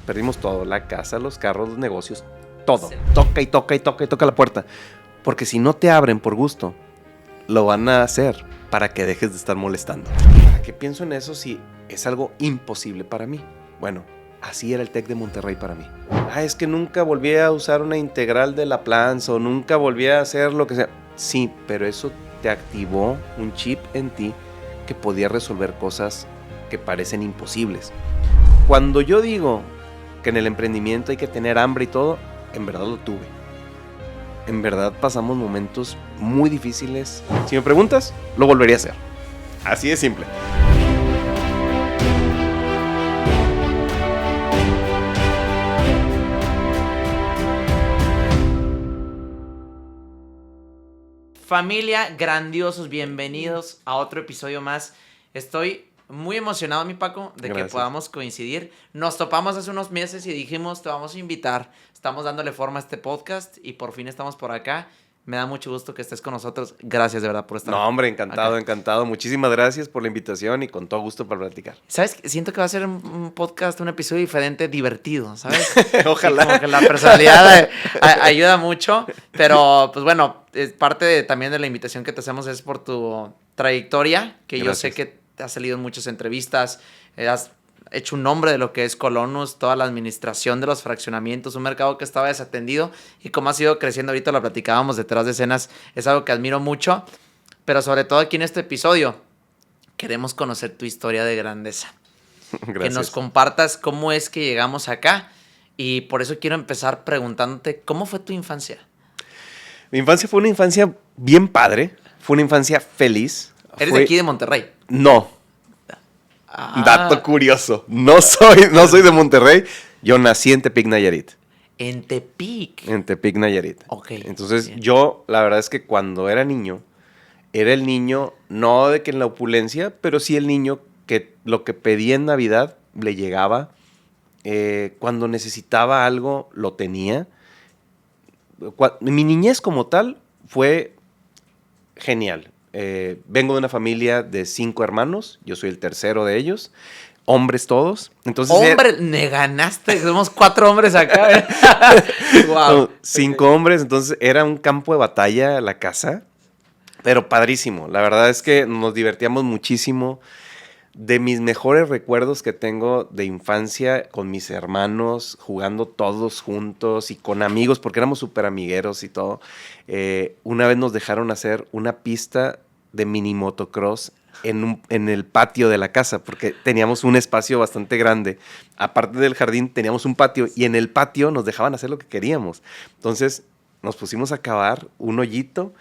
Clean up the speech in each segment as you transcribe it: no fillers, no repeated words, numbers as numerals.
Perdimos todo, la casa, los carros, los negocios, todo. Toca y toca y toca y toca la puerta. Porque si no te abren por gusto, lo van a hacer para que dejes de estar molestando. ¿Para qué pienso en eso si es algo imposible para mí? Bueno, así era el TEC de Monterrey para mí. Es que nunca volví a usar una integral de Laplace o nunca volví a hacer lo que sea. Sí, pero eso te activó un chip en ti que podía resolver cosas que parecen imposibles. Cuando yo digo que en el emprendimiento hay que tener hambre y todo, en verdad lo tuve. En verdad pasamos momentos muy difíciles. Si me preguntas, lo volvería a hacer. Así de simple. Familia, grandiosos, bienvenidos a otro episodio más. Estoy muy emocionado, mi Paco, de que podamos coincidir. Nos topamos hace unos meses y dijimos, te vamos a invitar. Estamos dándole forma a este podcast y por fin estamos por acá. Me da mucho gusto que estés con nosotros. Gracias de verdad por estar. No, hombre, encantado, encantado. Muchísimas gracias por la invitación y con todo gusto para platicar. ¿Sabes? Siento que va a ser un podcast, un episodio diferente, divertido, ¿sabes? Ojalá. Y como que la personalidad ayuda mucho, pero pues bueno, parte también de la invitación que te hacemos es por tu trayectoria, que gracias. Yo sé que te has salido en muchas entrevistas, has hecho un nombre de lo que es Colonus, toda la administración de los fraccionamientos, un mercado que estaba desatendido y como ha ido creciendo, ahorita lo platicábamos detrás de escenas, es algo que admiro mucho, pero sobre todo aquí en este episodio queremos conocer tu historia de grandeza. Gracias. Que nos compartas cómo es que llegamos acá y por eso quiero empezar preguntándote, ¿cómo fue tu infancia? Mi infancia fue una infancia bien padre, fue una infancia feliz. ¿Eres de aquí de Monterrey? No. Dato curioso, no soy de Monterrey, yo nací en Tepic, Nayarit. ¿En Tepic? En Tepic, Nayarit. Ok. Entonces bien. Yo, la verdad es que cuando era niño, era el niño, no de que en la opulencia, pero sí el niño que lo que pedía en Navidad le llegaba. Cuando necesitaba algo, lo tenía. Mi niñez como tal fue genial. Vengo de una familia de 5 hermanos, yo soy el tercero de ellos, hombres todos. Entonces, me ganaste, somos 4 hombres acá. Wow. 5 hombres, entonces era un campo de batalla la casa, pero padrísimo. La verdad es que nos divertíamos muchísimo. De mis mejores recuerdos que tengo de infancia con mis hermanos, jugando todos juntos y con amigos, porque éramos súper amigueros y todo. Una vez nos dejaron hacer una pista de mini motocross en el patio de la casa, porque teníamos un espacio bastante grande. Aparte del jardín, teníamos un patio y en el patio nos dejaban hacer lo que queríamos. Entonces nos pusimos a cavar un hoyito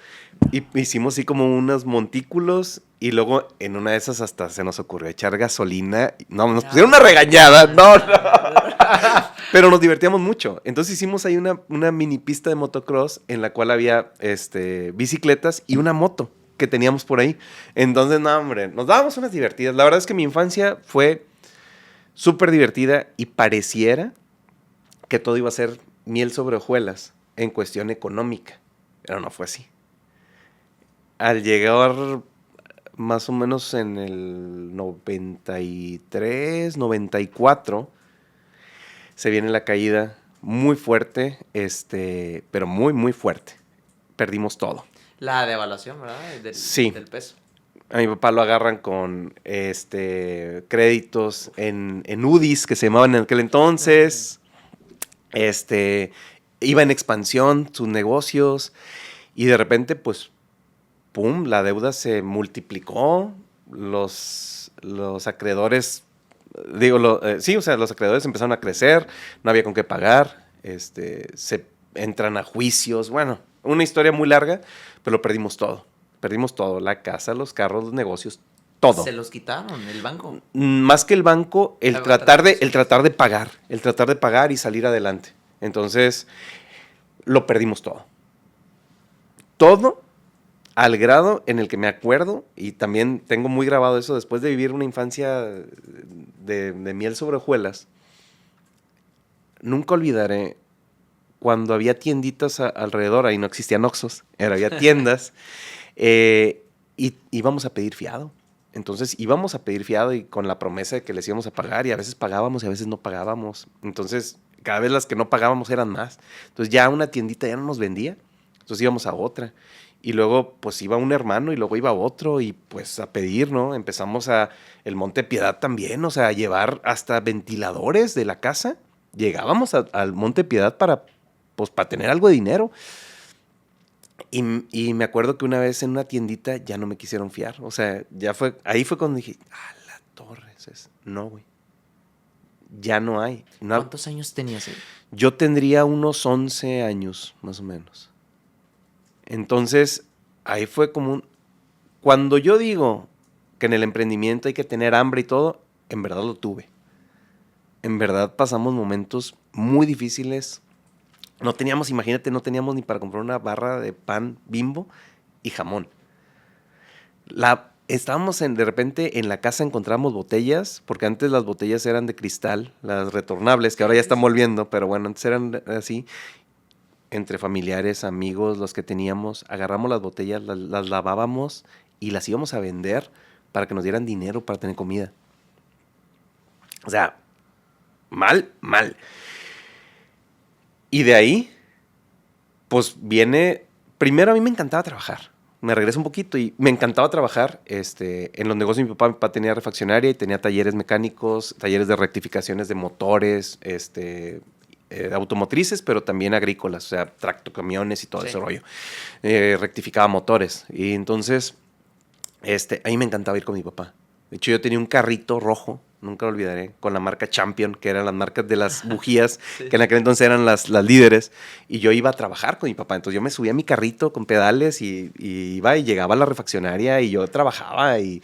y hicimos así como unos montículos y luego en una de esas hasta se nos ocurrió echar gasolina. No, nos pusieron una regañada. No. Pero nos divertíamos mucho. Entonces hicimos ahí una mini pista de motocross en la cual había bicicletas y una moto que teníamos por ahí. Entonces, no, hombre, nos dábamos unas divertidas. La verdad es que mi infancia fue súper divertida y pareciera que todo iba a ser miel sobre hojuelas en cuestión económica. Pero no fue así. Al llegar más o menos en el 93, 94, se viene la caída muy fuerte, pero muy, muy fuerte. Perdimos todo. La devaluación, ¿verdad? Sí. Del peso. A mi papá lo agarran con créditos en UDIs, que se llamaban en aquel entonces. Iba en expansión sus negocios y de repente, pues, ¡pum!, la deuda se multiplicó, los acreedores, los acreedores empezaron a crecer, no había con qué pagar, se entran a juicios, bueno, una historia muy larga, pero lo perdimos todo, la casa, los carros, los negocios, todo. ¿Se los quitaron el banco? Más que el banco, el tratar de pagar y salir adelante. Entonces, lo perdimos todo. Todo al grado en el que me acuerdo, y también tengo muy grabado eso, después de vivir una infancia de miel sobre hojuelas, nunca olvidaré cuando había tienditas alrededor, ahí no existían Oxxos, había tiendas, y íbamos a pedir fiado. Entonces íbamos a pedir fiado y con la promesa de que les íbamos a pagar y a veces pagábamos y a veces no pagábamos. Entonces cada vez las que no pagábamos eran más. Entonces ya una tiendita ya no nos vendía, entonces íbamos a otra. Y luego pues iba un hermano y luego iba otro y pues a pedir, ¿no? Empezamos a el Monte Piedad también, o sea, a llevar hasta ventiladores de la casa. Llegábamos al Monte Piedad pues, para tener algo de dinero. Y me acuerdo que una vez en una tiendita ya no me quisieron fiar. O sea, ahí fue cuando dije, la torre. No, güey. Ya no hay. No, ¿cuántos años tenías ahí? Yo tendría unos 11 años, más o menos. Entonces, ahí fue como cuando yo digo que en el emprendimiento hay que tener hambre y todo, en verdad lo tuve. En verdad pasamos momentos muy difíciles. No teníamos, imagínate, no teníamos ni para comprar una barra de pan Bimbo y jamón. Estábamos de repente en la casa encontramos botellas, porque antes las botellas eran de cristal, las retornables, que ahora ya están volviendo, pero bueno, antes eran así. Entre familiares, amigos, los que teníamos, agarramos las botellas, las lavábamos y las íbamos a vender para que nos dieran dinero para tener comida. O sea, mal. Y de ahí, pues viene... Primero a mí me encantaba trabajar. Me regreso un poquito y me encantaba trabajar en los negocios de mi papá. Mi papá tenía refaccionaria y tenía talleres mecánicos, talleres de rectificaciones de motores, automotrices, pero también agrícolas, o sea, tractocamiones y todo ese rollo. Rectificaba motores. Y entonces, ahí me encantaba ir con mi papá. De hecho, yo tenía un carrito rojo, nunca lo olvidaré, con la marca Champion, que eran las marcas de las bujías, sí, que en aquel entonces eran las líderes, y yo iba a trabajar con mi papá. Entonces yo me subía a mi carrito con pedales y iba y llegaba a la refaccionaria y yo trabajaba, y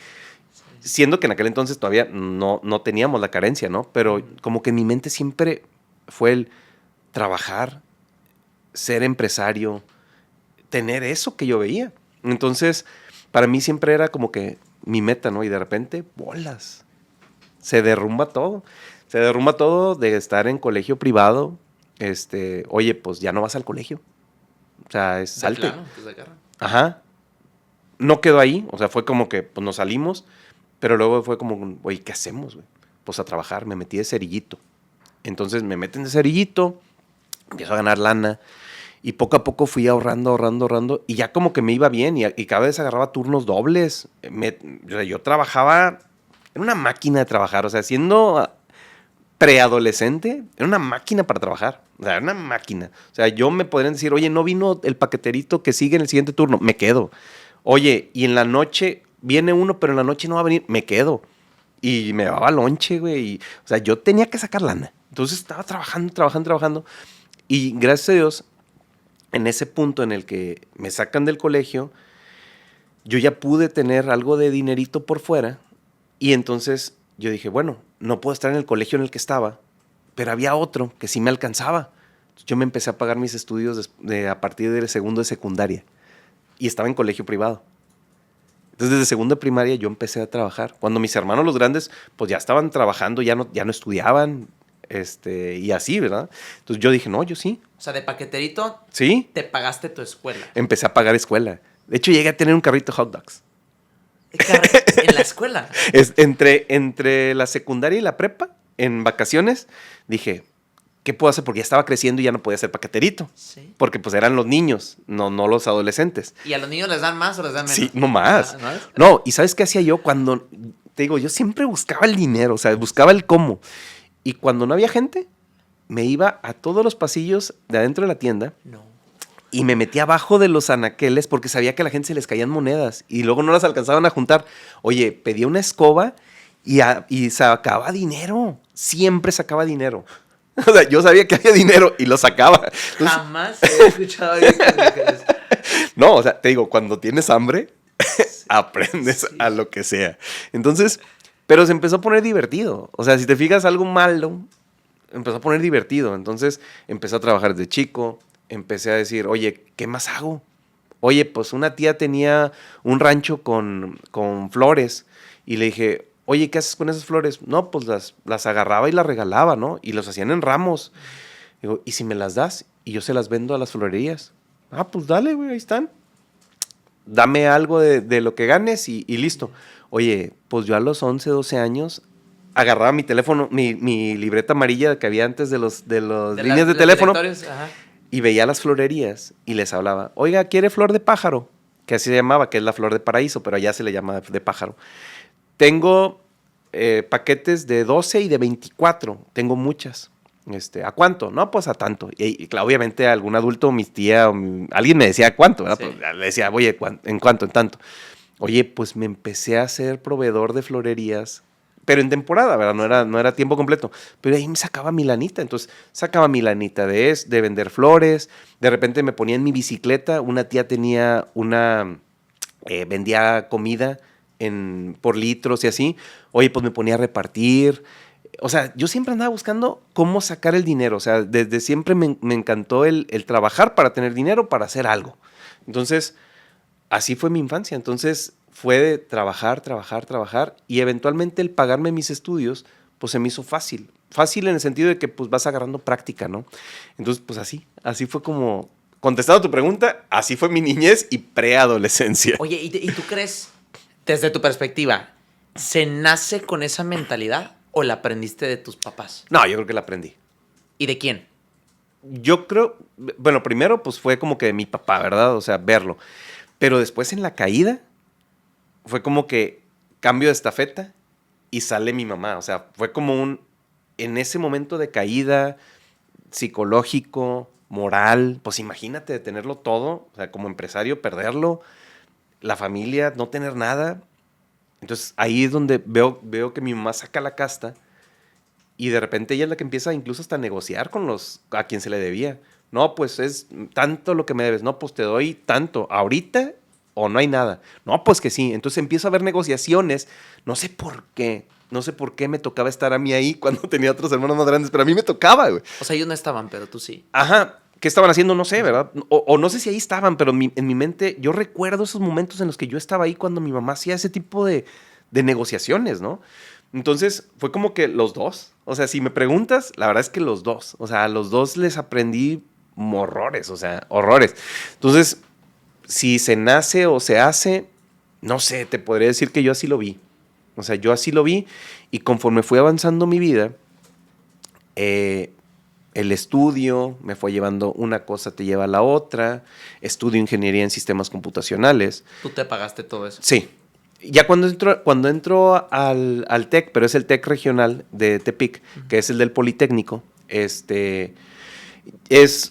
siendo que en aquel entonces todavía no teníamos la carencia, ¿no? Pero como que en mi mente siempre fue el trabajar, ser empresario, tener eso que yo veía. Entonces, para mí siempre era como que mi meta, ¿no? Y de repente, bolas. Se derrumba todo. Se derrumba todo de estar en colegio privado. Oye, pues ya no vas al colegio. O sea, salte. Ajá. No quedó ahí. O sea, fue como que pues, nos salimos. Pero luego fue como, oye, ¿qué hacemos, güey? Pues a trabajar. Me metí de cerillito. Entonces me meten de cerillito. Empiezo a ganar lana. Y poco a poco fui ahorrando. Y ya como que me iba bien. Y cada vez agarraba turnos dobles. Yo trabajaba... Era una máquina de trabajar. O sea, siendo preadolescente, era una máquina para trabajar. O sea, era una máquina. O sea, yo me podrían decir, oye, no vino el paqueterito que sigue en el siguiente turno. Me quedo. Oye, y en la noche viene uno, pero en la noche no va a venir. Me quedo. Y me daba lonche, güey. O sea, yo tenía que sacar lana. Entonces estaba trabajando. Y gracias a Dios, en ese punto en el que me sacan del colegio, yo ya pude tener algo de dinerito por fuera. Y entonces yo dije, bueno, no puedo estar en el colegio en el que estaba, pero había otro que sí me alcanzaba. Yo me empecé a pagar mis estudios a partir del segundo de secundaria. Y estaba en colegio privado. Entonces, desde segundo de primaria yo empecé a trabajar. Cuando mis hermanos los grandes, pues ya estaban trabajando, ya no estudiaban, y así, ¿verdad? Entonces yo dije, no, yo sí. O sea, de paqueterito, ¿sí? Te pagaste tu escuela. Empecé a pagar escuela. De hecho, llegué a tener un carrito de hot dogs. ¿En la escuela? Entre la secundaria y la prepa, en vacaciones, dije, ¿qué puedo hacer? Porque ya estaba creciendo y ya no podía ser paqueterito. Sí. Porque pues eran los niños, no los adolescentes. ¿Y a los niños les dan más o les dan menos? Sí, no más. No, ¿y sabes qué hacía yo? Cuando, te digo, yo siempre buscaba el dinero, o sea, buscaba el cómo. Y cuando no había gente, me iba a todos los pasillos de adentro de la tienda. No. Y me metí abajo de los anaqueles porque sabía que a la gente se les caían monedas y luego no las alcanzaban a juntar. Oye, pedía una escoba y sacaba dinero. Siempre sacaba dinero. O sea, yo sabía que había dinero y lo sacaba. Entonces, jamás he escuchado bien. No, o sea, te digo, cuando tienes hambre, sí, aprendes a lo que sea. Entonces, pero se empezó a poner divertido. O sea, si te fijas algo malo, empezó a poner divertido. Entonces, empecé a trabajar desde chico. Empecé a decir, oye, ¿qué más hago? Oye, pues una tía tenía un rancho con flores y le dije, oye, ¿qué haces con esas flores? No, pues las agarraba y las regalaba, ¿no? Y los hacían en ramos. Digo, ¿y si me las das? Y yo se las vendo a las florerías. Ah, pues dale, güey, ahí están. Dame algo de lo que ganes y listo. Oye, pues yo a los 11, 12 años agarraba mi teléfono, mi libreta amarilla que había antes de los líneas de teléfono, ajá, y veía las florerías y les hablaba, oiga, ¿quiere flor de pájaro? Que así se llamaba, que es la flor de paraíso, pero allá se le llama de pájaro. Tengo paquetes de 12 y de 24, tengo muchas. ¿A cuánto? No, pues a tanto. Y claro, obviamente algún adulto, mi tía, alguien me decía cuánto, ¿verdad? Sí. Pues, le decía, oye, ¿en cuánto? En tanto. Oye, pues me empecé a ser proveedor de florerías, pero en temporada, ¿verdad? No era tiempo completo. Pero ahí me sacaba mi lanita. Entonces, sacaba mi lanita de vender flores. De repente me ponía en mi bicicleta. Una tía tenía vendía comida por litros y así. Oye, pues me ponía a repartir. O sea, yo siempre andaba buscando cómo sacar el dinero. O sea, desde siempre me encantó el trabajar para tener dinero, para hacer algo. Entonces, así fue mi infancia. Entonces, fue de trabajar, trabajar, trabajar. Y eventualmente el pagarme mis estudios, pues se me hizo fácil. Fácil en el sentido de que pues vas agarrando práctica, ¿no? Entonces, pues así fue como, contestando tu pregunta, así fue mi niñez y preadolescencia. Oye, ¿y tú crees, desde tu perspectiva, se nace con esa mentalidad o la aprendiste de tus papás? No, yo creo que la aprendí. ¿Y de quién? Yo creo, bueno, primero pues fue como que de mi papá, ¿verdad? O sea, verlo. Pero después en la caída fue como que cambio de estafeta y sale mi mamá. O sea, fue como en ese momento de caída psicológico, moral, pues imagínate de tenerlo todo, o sea, como empresario perderlo, la familia, no tener nada. Entonces ahí es donde veo que mi mamá saca la casta y de repente ella es la que empieza incluso hasta a negociar a quien se le debía. No, pues es tanto lo que me debes. No, pues te doy tanto. ¿Ahorita o no hay nada? No, pues que sí. Entonces empiezo a ver negociaciones. No sé por qué. No sé por qué me tocaba estar a mí ahí cuando tenía otros hermanos más grandes, pero a mí me tocaba, güey. O sea, ellos no estaban, pero tú sí. Ajá. ¿Qué estaban haciendo? No sé, ¿verdad? O no sé si ahí estaban, pero en mi mente yo recuerdo esos momentos en los que yo estaba ahí cuando mi mamá hacía ese tipo de negociaciones, ¿no? Entonces, fue como que los dos. O sea, si me preguntas, la verdad es que los dos. O sea, a los dos les aprendí horrores, o sea, horrores. Entonces, si se nace o se hace, no sé, te podría decir que yo así lo vi. O sea, yo así lo vi y conforme fue avanzando mi vida, el estudio me fue llevando, una cosa te lleva a la otra. Estudio ingeniería en sistemas computacionales. ¿Tú te pagaste todo eso? Sí. Ya cuando entro al TEC, pero es el TEC regional de Tepic, que es el del Politécnico,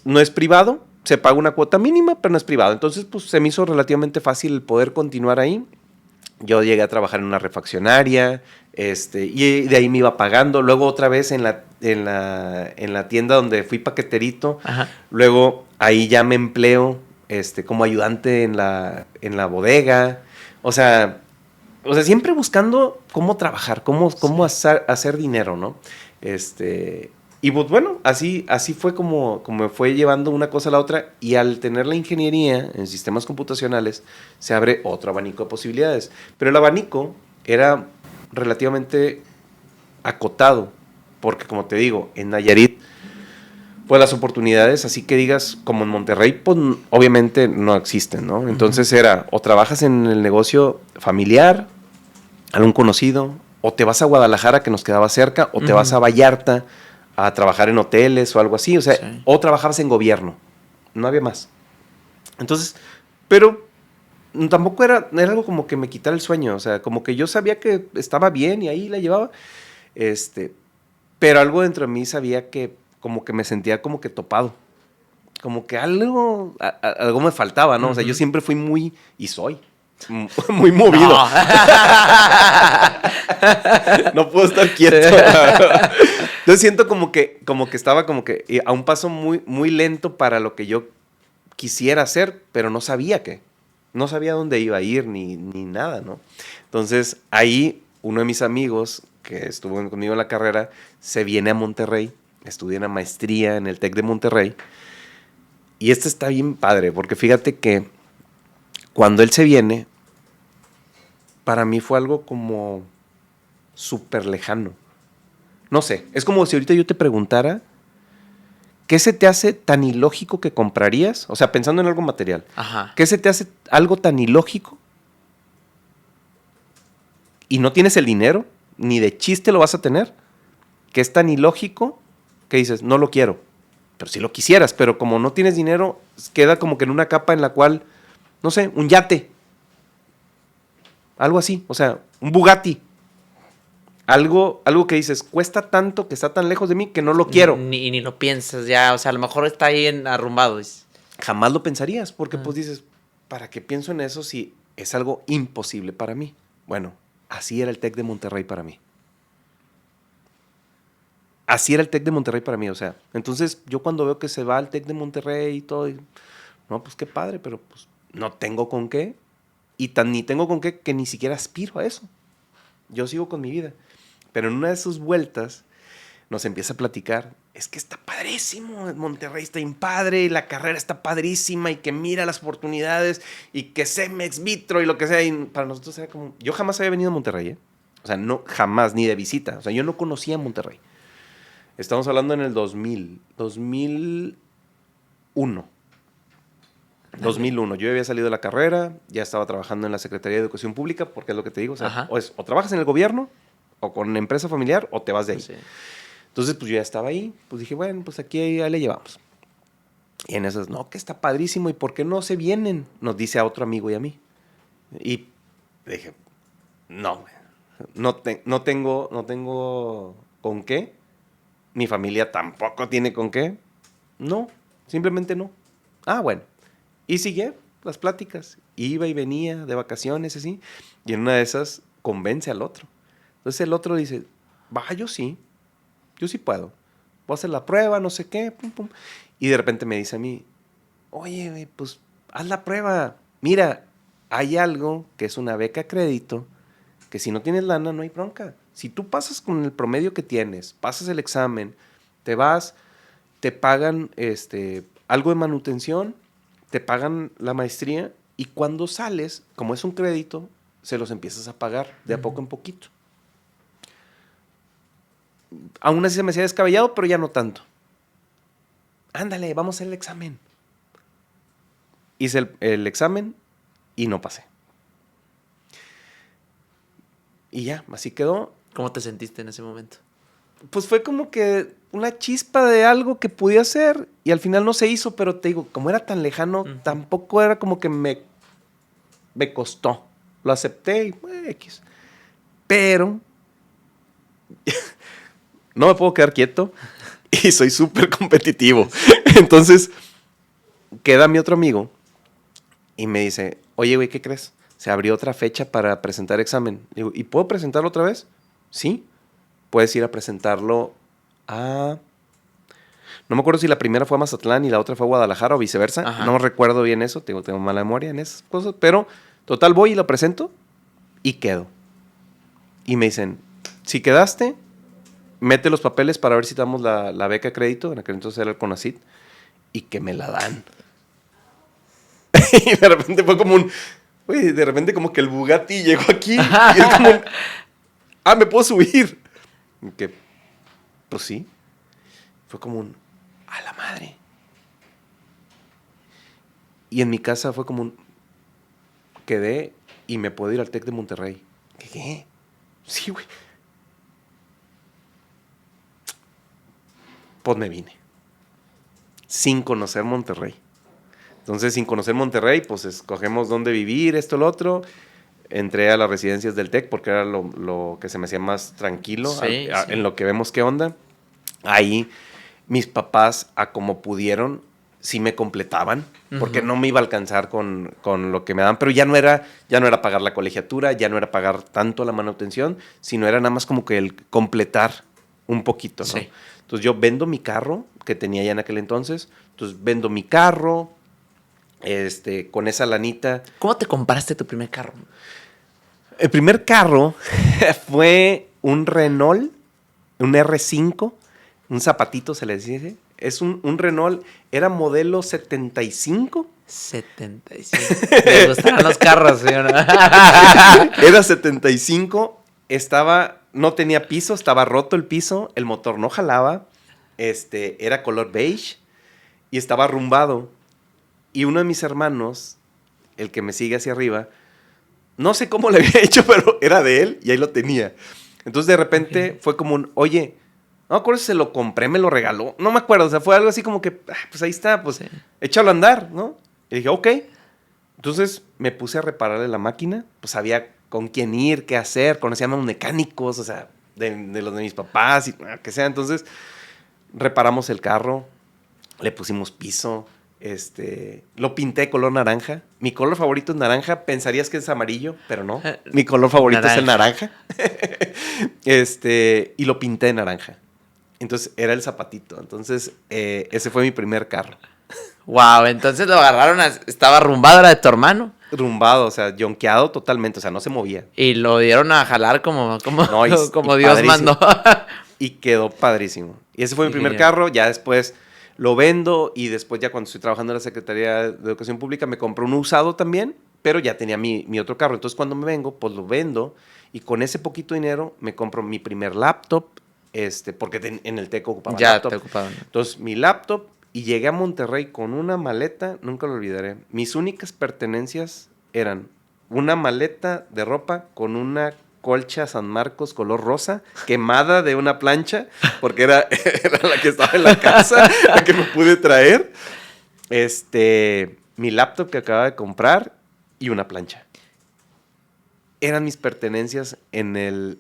no es privado, se paga una cuota mínima, pero no es privado. Entonces, pues se me hizo relativamente fácil el poder continuar ahí. Yo llegué a trabajar en una refaccionaria, y de ahí me iba pagando. Luego otra vez en la tienda donde fui paqueterito. Ajá. Luego ahí ya me empleo como ayudante en la bodega. O sea, siempre buscando cómo trabajar, cómo hacer dinero, ¿no? Y pues bueno, así fue como me fue llevando una cosa a la otra, y al tener la ingeniería en sistemas computacionales se abre otro abanico de posibilidades. Pero el abanico era relativamente acotado, porque como te digo, en Nayarit, pues las oportunidades, así que digas, como en Monterrey, pues obviamente no existen, ¿no? Entonces era, o trabajas en el negocio familiar, algún conocido, o te vas a Guadalajara, que nos quedaba cerca, o te vas a Vallarta a trabajar en hoteles o algo así, o sea, sí. O trabajabas en gobierno, no había más. Entonces, pero tampoco era algo como que me quitara el sueño, o sea, como que yo sabía que estaba bien y ahí la llevaba, pero algo dentro de mí sabía que como que me sentía como que topado, como que algo me faltaba, ¿no? O sea, yo siempre fui y soy muy movido. No, no puedo estar quieto. Yo siento como que estaba como que a un paso muy, muy lento para lo que yo quisiera hacer, pero no sabía qué. No sabía dónde iba a ir ni nada, ¿no? Entonces, ahí uno de mis amigos que estuvo conmigo en la carrera se viene a Monterrey, estudia una maestría en el TEC de Monterrey. Y está bien padre, porque fíjate que cuando él se viene, para mí fue algo como súper lejano. No sé, es como si ahorita yo te preguntara, ¿qué se te hace tan ilógico que comprarías? O sea, pensando en algo material. Ajá. ¿Qué se te hace algo tan ilógico y no tienes el dinero, ni de chiste lo vas a tener, que es tan ilógico que dices, no lo quiero. Pero si lo quisieras, pero como no tienes dinero, queda como que en una capa en la cual, no sé, un yate. Algo así, o sea, un Bugatti. Algo que dices, cuesta tanto, que está tan lejos de mí, que no lo quiero. Ni lo piensas ya, o sea, a lo mejor está ahí arrumbado. Jamás lo pensarías, porque pues dices, ¿para qué pienso en eso si es algo imposible para mí? Bueno, así era el TEC de Monterrey para mí. Así era el TEC de Monterrey para mí, o sea, entonces yo cuando veo que se va al TEC de Monterrey y todo, no, pues qué padre, pero pues no tengo con qué, y ni tengo con qué que ni siquiera aspiro a eso. Yo sigo con mi vida. Pero en una de sus vueltas nos empieza a platicar, es que está padrísimo, Monterrey está bien padre, y la carrera está padrísima, y que mira las oportunidades, y que Cemex, Vitro, y lo que sea, y para nosotros era como, yo jamás había venido a Monterrey, ¿eh? O sea, no, jamás, ni de visita, o sea, yo no conocía Monterrey. Estamos hablando en el 2001. 2001. Yo había salido de la carrera, ya estaba trabajando en la Secretaría de Educación Pública, porque es lo que te digo, o sea, o trabajas en el gobierno, o con una empresa familiar, o te vas de ahí. Sí. Entonces, pues yo ya estaba ahí, pues dije, bueno, pues aquí ahí le llevamos. Y en esas, no, que está padrísimo, ¿y por qué no se vienen? Nos dice a otro amigo y a mí. Y dije, no tengo con qué, mi familia tampoco tiene con qué, no, simplemente no. Ah, bueno. Y sigue las pláticas, iba y venía de vacaciones, así, y en una de esas convence al otro. Entonces el otro dice, yo sí puedo. Voy a hacer la prueba, no sé qué, pum, pum. Y de repente me dice a mí, oye, pues haz la prueba. Mira, hay algo que es una beca crédito, que si no tienes lana no hay bronca. Si tú pasas con el promedio que tienes, pasas el examen, te vas, te pagan algo de manutención, te pagan la maestría, y cuando sales, como es un crédito, se los empiezas a pagar de a poco en poquito. Aún así se me hacía descabellado, pero ya no tanto. Ándale, vamos a hacer el examen. Hice el examen y no pasé. Y ya, así quedó. ¿Cómo te sentiste en ese momento? Pues fue como que una chispa de algo que pude hacer y al final no se hizo, pero te digo, como era tan lejano, tampoco era como que me costó. Lo acepté y X. Pero no me puedo quedar quieto y soy súper competitivo. Entonces, queda mi otro amigo y me dice, oye, güey, ¿qué crees? Se abrió otra fecha para presentar examen. Digo, ¿y puedo presentarlo otra vez? Sí. Puedes ir a presentarlo a... No me acuerdo si la primera fue a Mazatlán y la otra fue a Guadalajara o viceversa. Ajá. No recuerdo bien eso, tengo mala memoria en esas cosas. Pero, total, voy y lo presento y quedo. Y me dicen, si quedaste, mete los papeles para ver si te damos la beca de crédito, en aquel entonces era el CONACYT, y que me la dan. Y de repente fue como de repente como que el Bugatti llegó aquí y es como ¿me puedo subir? Y que, pues sí. Fue como a la madre. Y en mi casa fue como quedé y me puedo ir al TEC de Monterrey. ¿Qué? Sí, güey. Pues me vine. Sin conocer Monterrey. Entonces, sin conocer Monterrey, pues escogemos dónde vivir, esto, lo otro. Entré a las residencias del TEC porque era lo que se me hacía más tranquilo, sí. En lo que vemos qué onda. Ahí mis papás, a como pudieron, sí me completaban, porque no me iba a alcanzar con lo que me daban, pero ya no era pagar la colegiatura, ya no era pagar tanto la manutención, sino era nada más como que el completar un poquito, ¿no? Sí. Entonces yo vendo mi carro, que tenía ya en aquel entonces, vendo mi carro, con esa lanita. ¿Cómo te compraste tu primer carro? El primer carro fue un Renault, un R5, un zapatito se les dice. Es un Renault, era modelo 75. 75. Me gustaban los carros, ¿sí o no? Era 75, no tenía piso, estaba roto el piso, el motor no jalaba, era color beige y estaba arrumbado. Y uno de mis hermanos, el que me sigue hacia arriba, No sé cómo le había hecho, pero era de él y ahí lo tenía. Entonces de repente fue como un, oye, no me acuerdo si se lo compré, me lo regaló. No me acuerdo, o sea, fue algo así como que, pues ahí está, pues échalo a andar, ¿no? Y dije, ok. Entonces me puse a repararle la máquina, pues sabía con quién ir, qué hacer, conocía a unos mecánicos, o sea, de los de mis papás, y que sea. Entonces reparamos el carro, le pusimos piso, lo pinté color naranja. Mi color favorito es naranja. Pensarías que es amarillo, pero no. Mi color favorito es el naranja. Y lo pinté de naranja. Entonces era el zapatito. Entonces ese fue mi primer carro. Wow, entonces lo agarraron, estaba rumbado, era de tu hermano. Rumbado, o sea, yonkeado totalmente, o sea, no se movía. Y lo dieron a jalar como y Dios mandó. Y quedó padrísimo. Y ese fue mi primer carro. Ya después lo vendo y después ya cuando estoy trabajando en la Secretaría de Educación Pública me compré uno usado también, pero ya tenía mi otro carro. Entonces cuando me vengo, pues lo vendo y con ese poquito dinero me compro mi primer laptop, porque en el TEC ocupaba laptop. Ya te ocupaban. Entonces mi laptop y llegué a Monterrey con una maleta, nunca lo olvidaré. Mis únicas pertenencias eran una maleta de ropa con una colcha San Marcos color rosa, quemada de una plancha, porque era la que estaba en la casa, la que me pude traer. Mi laptop que acababa de comprar y una plancha. Eran mis pertenencias en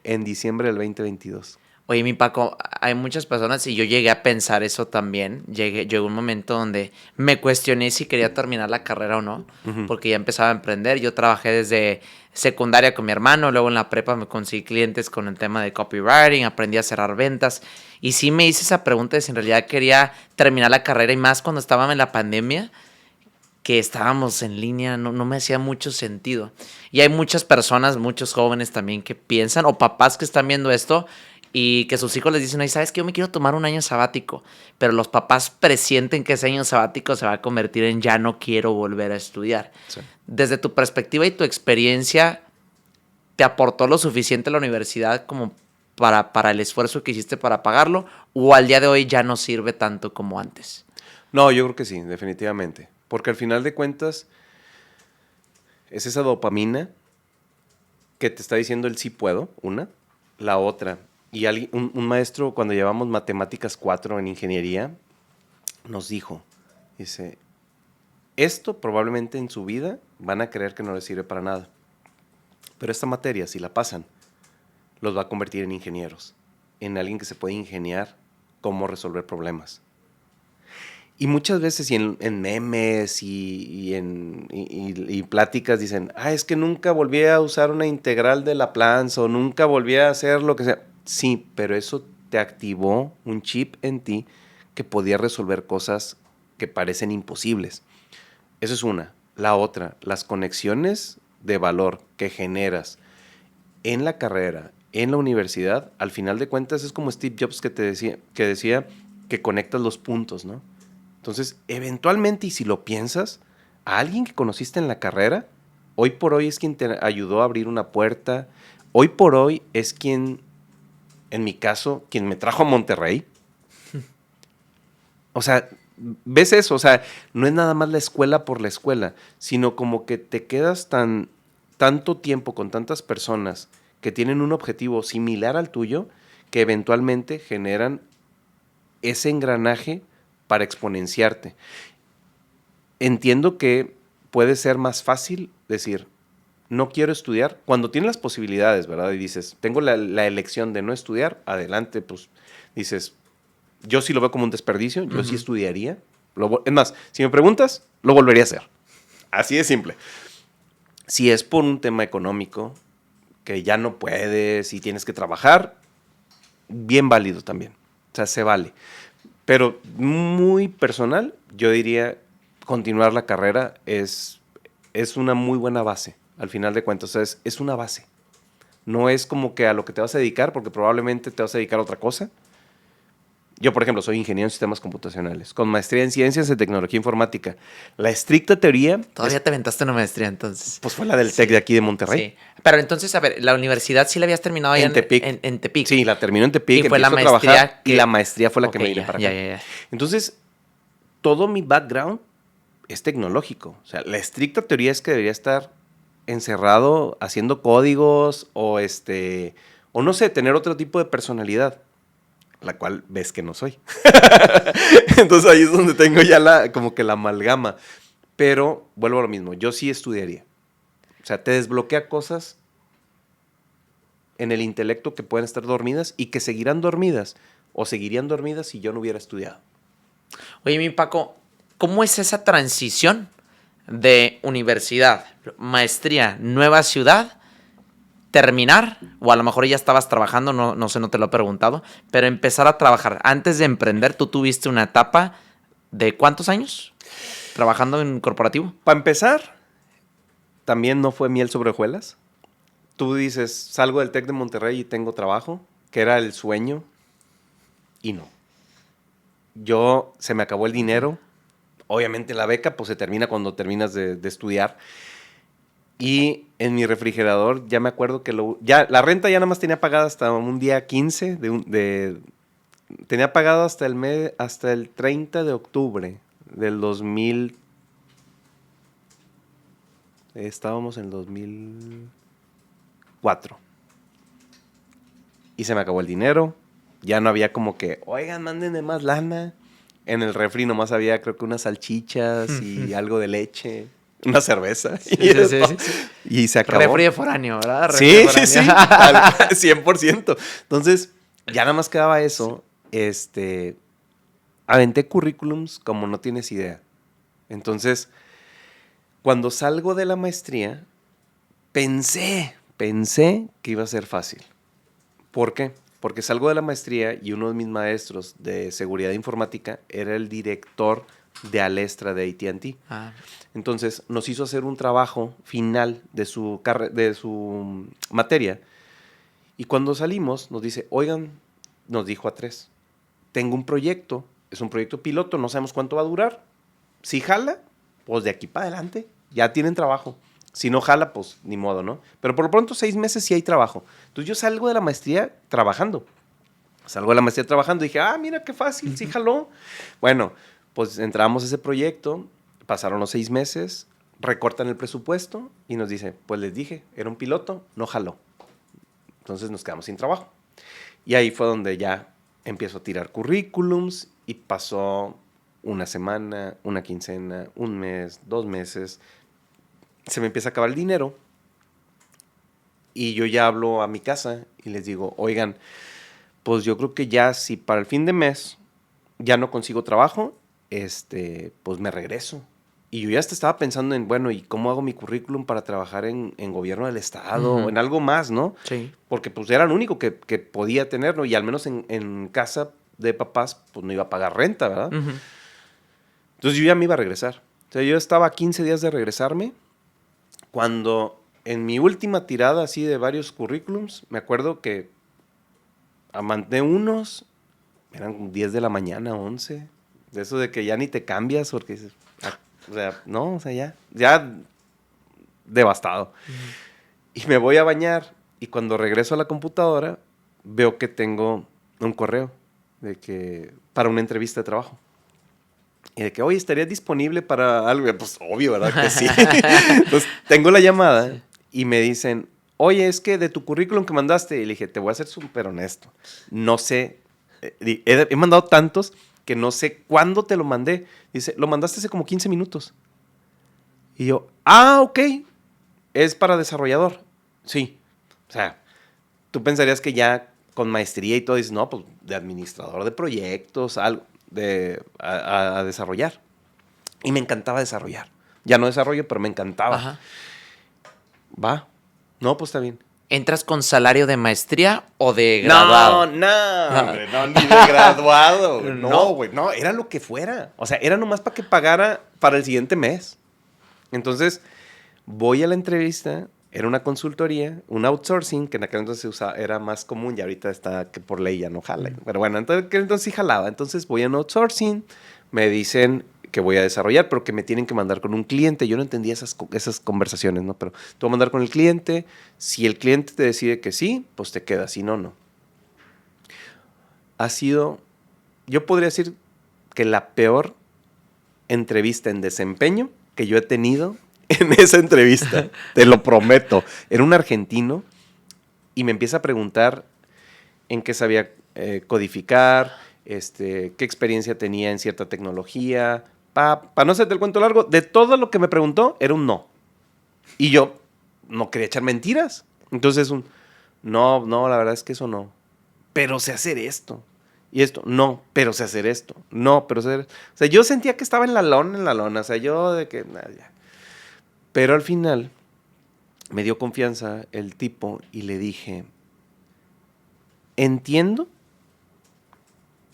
diciembre del 2022. Oye, mi Paco, hay muchas personas y yo llegué a pensar eso también. Llegó un momento donde me cuestioné si quería terminar la carrera o no, porque ya empezaba a emprender. Yo trabajé desde secundaria con mi hermano, luego en la prepa me conseguí clientes con el tema de copywriting, aprendí a cerrar ventas. Y sí me hice esa pregunta de si en realidad quería terminar la carrera y más cuando estábamos en la pandemia, que estábamos en línea, no me hacía mucho sentido. Y hay muchas personas, muchos jóvenes también que piensan, o papás que están viendo esto, y que sus hijos les dicen, ay, ¿sabes qué? Yo me quiero tomar un año sabático. Pero los papás presienten que ese año sabático se va a convertir en ya no quiero volver a estudiar. Sí. Desde tu perspectiva y tu experiencia, ¿te aportó lo suficiente la universidad como para el esfuerzo que hiciste para pagarlo? ¿O al día de hoy ya no sirve tanto como antes? No, yo creo que sí, definitivamente. Porque al final de cuentas es esa dopamina que te está diciendo el sí puedo, una. La otra, y un maestro, cuando llevamos matemáticas 4 en ingeniería, nos dijo, dice, esto probablemente en su vida van a creer que no les sirve para nada. Pero esta materia, si la pasan, los va a convertir en ingenieros, en alguien que se puede ingeniar cómo resolver problemas. Y muchas veces, y en memes y pláticas dicen, es que nunca volví a usar una integral de Laplace o nunca volví a hacer lo que sea. Sí, pero eso te activó un chip en ti que podía resolver cosas que parecen imposibles. Eso es una. La otra, las conexiones de valor que generas en la carrera, en la universidad, al final de cuentas es como Steve Jobs que decía que conectas los puntos, ¿no? Entonces, eventualmente, y si lo piensas, a alguien que conociste en la carrera, hoy por hoy es quien te ayudó a abrir una puerta, hoy por hoy es quien, en mi caso, quien me trajo a Monterrey. O sea, ¿ves eso? O sea, no es nada más la escuela por la escuela, sino como que te quedas tanto tiempo con tantas personas que tienen un objetivo similar al tuyo, que eventualmente generan ese engranaje para exponenciarte. Entiendo que puede ser más fácil decir, no quiero estudiar, cuando tienes las posibilidades, ¿verdad? Y dices, tengo la elección de no estudiar, adelante, pues dices, yo sí lo veo como un desperdicio, yo sí estudiaría. Es más, si me preguntas, lo volvería a hacer. Así de simple. Si es por un tema económico, que ya no puedes y tienes que trabajar, bien válido también. O sea, se vale. Pero muy personal, yo diría, continuar la carrera es una muy buena base, al final de cuentas. O sea, es una base. No es como que a lo que te vas a dedicar, porque probablemente te vas a dedicar a otra cosa. Yo, por ejemplo, soy ingeniero en sistemas computacionales, con maestría en ciencias de tecnología informática. La estricta teoría... Todavía te aventaste una maestría, entonces. Pues fue la del TEC de aquí de Monterrey. Sí. Pero entonces, a ver, la universidad sí la habías terminado ahí en Tepic. En Tepic. Sí, la terminó en Tepic. Y fue la maestría y la maestría fue la que me vine para acá. Ya. Entonces, todo mi background es tecnológico. O sea, la estricta teoría es que debería estar encerrado haciendo códigos o o no sé, tener otro tipo de personalidad, la cual ves que no soy. Entonces ahí es donde tengo ya como que la amalgama. Pero vuelvo a lo mismo, yo sí estudiaría. O sea, te desbloquea cosas en el intelecto que pueden estar dormidas y que seguirán dormidas o seguirían dormidas si yo no hubiera estudiado. Oye, mi Paco, ¿cómo es esa transición de universidad, maestría, nueva ciudad, terminar, o a lo mejor ya estabas trabajando, no sé, no te lo he preguntado, pero empezar a trabajar? Antes de emprender, tú tuviste una etapa de ¿cuántos años trabajando en corporativo? Para empezar, también no fue miel sobre hojuelas. Tú dices, salgo del TEC de Monterrey y tengo trabajo, que era el sueño, y no. Se me acabó el dinero. Obviamente la beca pues se termina cuando terminas de estudiar. Y en mi refrigerador ya me acuerdo que ya la renta ya nada más tenía pagada hasta un día 15 tenía pagado hasta el 30 de octubre del 2000. Estábamos en 2004. Y se me acabó el dinero. Ya no había como que, oigan, mándenme más lana. En el refri nomás había, creo que unas salchichas y algo de leche, una cerveza. Sí, sí. Y se acabó. Refri de foráneo, ¿verdad? Sí, sí, sí. 100%. Entonces, ya nada más quedaba eso. Aventé currículums como no tienes idea. Entonces, cuando salgo de la maestría, pensé que iba a ser fácil. ¿Por qué? Porque salgo de la maestría y uno de mis maestros de seguridad informática era el director de Alestra de AT&T. Entonces nos hizo hacer un trabajo final de su materia. Y cuando salimos nos dice, oigan, nos dijo a 3, tengo un proyecto, es un proyecto piloto, no sabemos cuánto va a durar. Si jala, pues de aquí para adelante ya tienen trabajo. Si no jala, pues ni modo, ¿no? Pero por lo pronto 6 meses sí hay trabajo. Entonces yo salgo de la maestría trabajando. Y dije, mira qué fácil, sí jaló. Bueno, pues entramos a ese proyecto, pasaron los 6 meses, recortan el presupuesto y nos dice, pues les dije, era un piloto, no jaló. Entonces nos quedamos sin trabajo. Y ahí fue donde ya empiezo a tirar currículums y pasó una semana, una quincena, un mes, 2 meses. Se me empieza a acabar el dinero y yo ya hablo a mi casa y les digo, oigan, pues yo creo que ya si para el fin de mes ya no consigo trabajo, pues me regreso. Y yo ya estaba pensando en, bueno, ¿y cómo hago mi currículum para trabajar en gobierno del estado o en algo más, no? Sí. Porque pues era lo único que podía tener, ¿no? Y al menos en casa de papás, pues no iba a pagar renta, ¿verdad? Entonces yo ya me iba a regresar. O sea, yo estaba a 15 días de regresarme cuando en mi última tirada así de varios currículums, me acuerdo que mandé unos, eran 10 de la mañana, 11, de eso de que ya ni te cambias porque dices, o sea, no, o sea, ya devastado. Y me voy a bañar y cuando regreso a la computadora veo que tengo un correo para una entrevista de trabajo. Y de que, oye, ¿estarías disponible para algo? Pues obvio, ¿verdad? Que sí. Entonces tengo la llamada y me dicen, oye, es que de tu currículum que mandaste, y le dije, te voy a ser súper honesto, no sé, he mandado tantos que no sé cuándo te lo mandé. Dice, lo mandaste hace como 15 minutos. Y yo, ok, es para desarrollador. Sí, o sea, tú pensarías que ya con maestría y todo, dices, no, pues de administrador de proyectos, algo a desarrollar. Y me encantaba desarrollar. Ya no desarrollo, pero me encantaba. Ajá. Va. No, pues está bien. ¿Entras con salario de maestría o de graduado? Hombre, no, ni de graduado. No, güey, no, era lo que fuera. O sea, era nomás para que pagara para el siguiente mes. Entonces, voy a la entrevista, era una consultoría, un outsourcing, que en aquel entonces era más común y ahorita está que por ley ya no jala. Pero bueno, entonces sí jalaba. Entonces voy a un outsourcing, me dicen que voy a desarrollar, pero que me tienen que mandar con un cliente. Yo no entendía esas conversaciones, ¿no? Pero te voy a mandar con el cliente. Si el cliente te decide que sí, pues te quedas. Si no, no. Ha sido, yo podría decir que la peor entrevista en desempeño que yo he tenido en esa entrevista, te lo prometo. Era un argentino y me empieza a preguntar en qué sabía codificar, qué experiencia tenía en cierta tecnología. Para no hacerte el cuento largo, de todo lo que me preguntó, era un no. Y yo no quería echar mentiras. Entonces, no, la verdad es que eso no. Pero sé hacer esto. Y esto, no, pero sé hacer esto. No, pero sé hacer... O sea, yo sentía que estaba en la lona. O sea, yo de que... Nah, ya. Pero al final me dio confianza el tipo y le dije, entiendo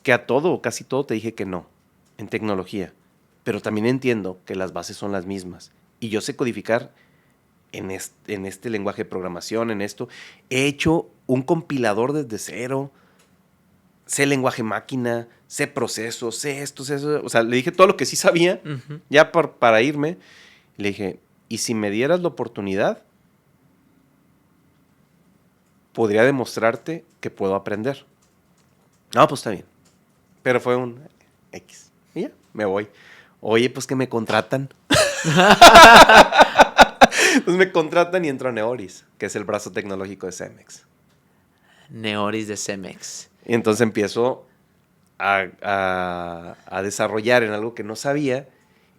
que a todo o casi todo te dije que no en tecnología, pero también entiendo que las bases son las mismas. Y yo sé codificar en este lenguaje de programación, en esto. He hecho un compilador desde cero, sé lenguaje máquina, sé procesos, sé esto, sé eso. O sea, le dije todo lo que sí sabía, ya para irme. Le dije, y si me dieras la oportunidad, podría demostrarte que puedo aprender. No, pues está bien. Pero fue un X. Y ya, me voy. Oye, pues que me contratan. Pues me contratan y entro a Neoris, que es el brazo tecnológico de Cemex. Neoris de Cemex. Y entonces empiezo a desarrollar en algo que no sabía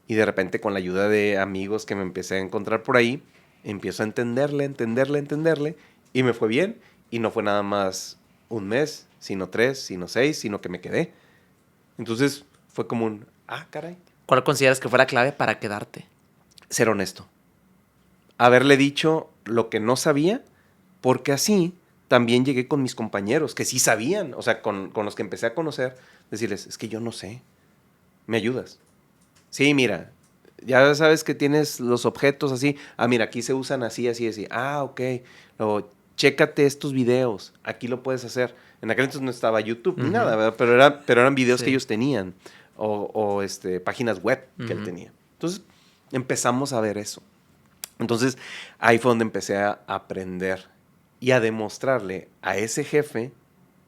y de repente con la ayuda de amigos que me empecé a encontrar por ahí, empiezo a entenderle y me fue bien. Y no fue nada más un mes, sino 3, sino 6, sino que me quedé. Entonces fue como caray. ¿Cuál consideras que fue la clave para quedarte? Ser honesto. Haberle dicho lo que no sabía, porque así también llegué con mis compañeros, que sí sabían, o sea, con los que empecé a conocer, decirles, es que yo no sé, ¿me ayudas? Sí, mira, ya sabes que tienes los objetos así, mira, aquí se usan así, ok, luego, chécate estos videos, aquí lo puedes hacer. En aquel entonces no estaba YouTube ni nada, ¿verdad? Pero eran videos que ellos tenían, o páginas web que él tenía. Entonces empezamos a ver eso. Entonces, ahí fue donde empecé a aprender y a demostrarle a ese jefe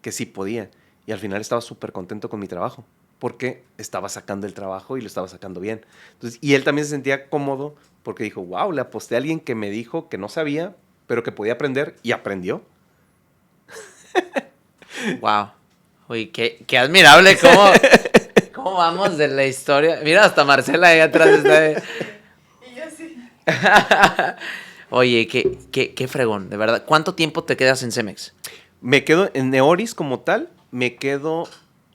que sí podía. Y al final estaba súper contento con mi trabajo, porque estaba sacando el trabajo y lo estaba sacando bien. Entonces, y él también se sentía cómodo porque dijo, wow, le aposté a alguien que me dijo que no sabía, pero que podía aprender y aprendió. Wow. Oye, qué admirable cómo vamos de la historia. Mira, hasta Marcela ahí atrás está... Oye, qué fregón, de verdad. ¿Cuánto tiempo te quedas en Cemex? Me quedo en Neoris como tal, me quedo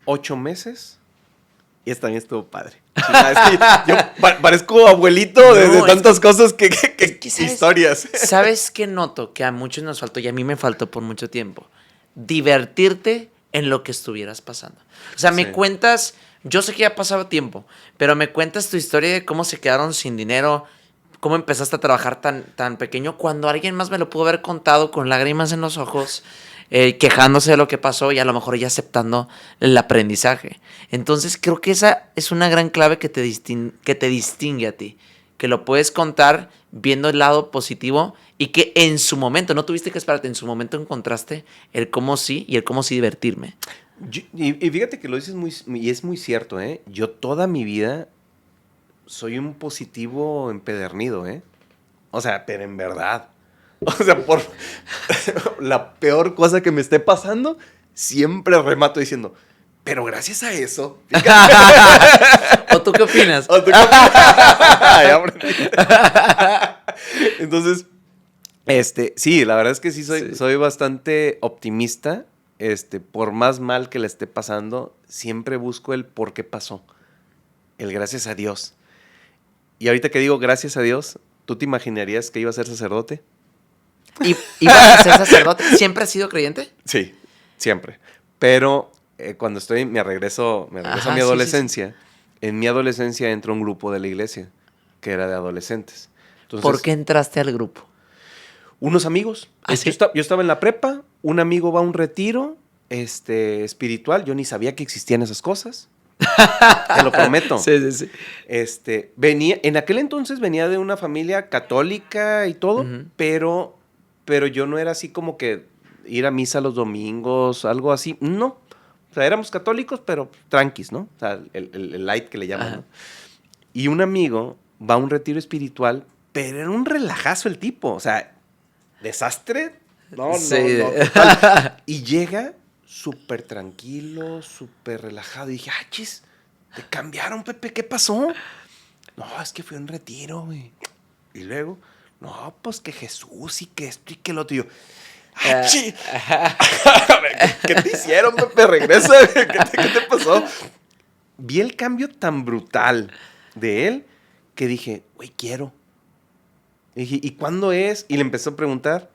8 meses y esta también estuvo padre. Es que yo parezco abuelito de tantas cosas que ¿sabes, historias. ¿Sabes qué noto? Que a muchos nos faltó y a mí me faltó por mucho tiempo. Divertirte en lo que estuvieras pasando. O sea, me cuentas, yo sé que ya ha pasado tiempo, pero me cuentas tu historia de cómo se quedaron sin dinero, cómo empezaste a trabajar tan pequeño, cuando alguien más me lo pudo haber contado con lágrimas en los ojos, quejándose de lo que pasó y a lo mejor ya aceptando el aprendizaje. Entonces creo que esa es una gran clave que te distingue a ti, que lo puedes contar viendo el lado positivo y que en su momento, no tuviste que esperarte, en su momento encontraste el cómo sí y el cómo sí divertirme. Y fíjate que lo dices y es muy cierto, ¿eh? Yo toda mi vida soy un positivo empedernido, ¿eh? O sea, pero en verdad. O sea, por la peor cosa que me esté pasando, siempre remato diciendo, pero gracias a eso. ¿O tú qué opinas? Entonces, sí, la verdad es que sí soy bastante optimista. Por más mal que le esté pasando, siempre busco el por qué pasó. El gracias a Dios. Y ahorita que digo gracias a Dios, ¿tú te imaginarías que iba a ser sacerdote? ¿Ibas a ser sacerdote? ¿Siempre has sido creyente? Sí, siempre. Pero cuando me regreso a mi adolescencia, en mi adolescencia entró un grupo de la iglesia que era de adolescentes. Entonces, ¿por qué entraste al grupo? Unos amigos. ¿Sí? Yo estaba en la prepa, un amigo va a un retiro espiritual, yo ni sabía que existían esas cosas. Te lo prometo. Sí. En aquel entonces venía de una familia católica y todo, pero yo no era así como que ir a misa los domingos, algo así. No. O sea, éramos católicos, pero tranquis, ¿no? O sea, el light que le llaman, ¿no? Y un amigo va a un retiro espiritual Pero era un relajazo el tipo. O sea, desastre. No, sí. no, total. Y llega súper tranquilo, súper relajado. Y dije, ah, chis, te cambiaron, Pepe, ¿qué pasó? No, es que fui a un retiro, güey. Y luego, no, pues que Jesús y que esto y que lo otro. Y yo, ah, chis. ¿Qué te hicieron, Pepe? Regresa. ¿Qué te pasó? Vi el cambio tan brutal de él que dije, güey, quiero. Y dije, ¿y cuándo es? Y le empezó a preguntar.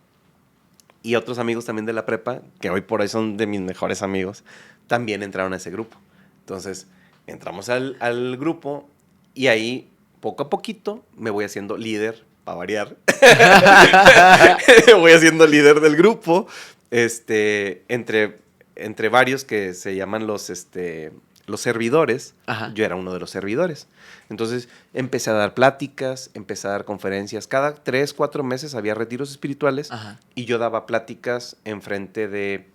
Y otros amigos también de la prepa, que hoy por hoy son de mis mejores amigos, también entraron a ese grupo. Entonces, entramos al grupo y ahí, poco a poquito, me voy haciendo líder, para variar. Voy haciendo líder del grupo, entre varios que se llaman los servidores. Ajá. Yo era uno de los servidores. Entonces empecé a dar pláticas, empecé a dar conferencias. Cada 3, 4 meses había retiros espirituales. Ajá. Y yo daba pláticas enfrente de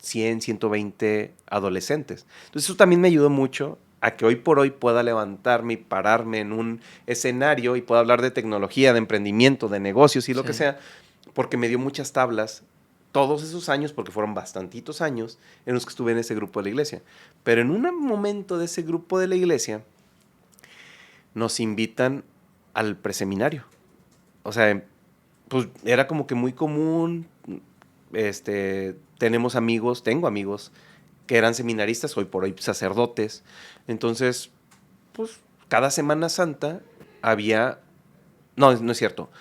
100, 120 adolescentes. Entonces eso también me ayudó mucho a que hoy por hoy pueda levantarme y pararme en un escenario y pueda hablar de tecnología, de emprendimiento, de negocios y lo que sea, porque me dio muchas tablas todos esos años, porque fueron bastantitos años en los que estuve en ese grupo de la iglesia. Pero en un momento de ese grupo de la iglesia, nos invitan al preseminario. O sea, pues era como que muy común. Tengo amigos que eran seminaristas, hoy por hoy sacerdotes. Entonces, pues cada Semana Santa había... No es cierto.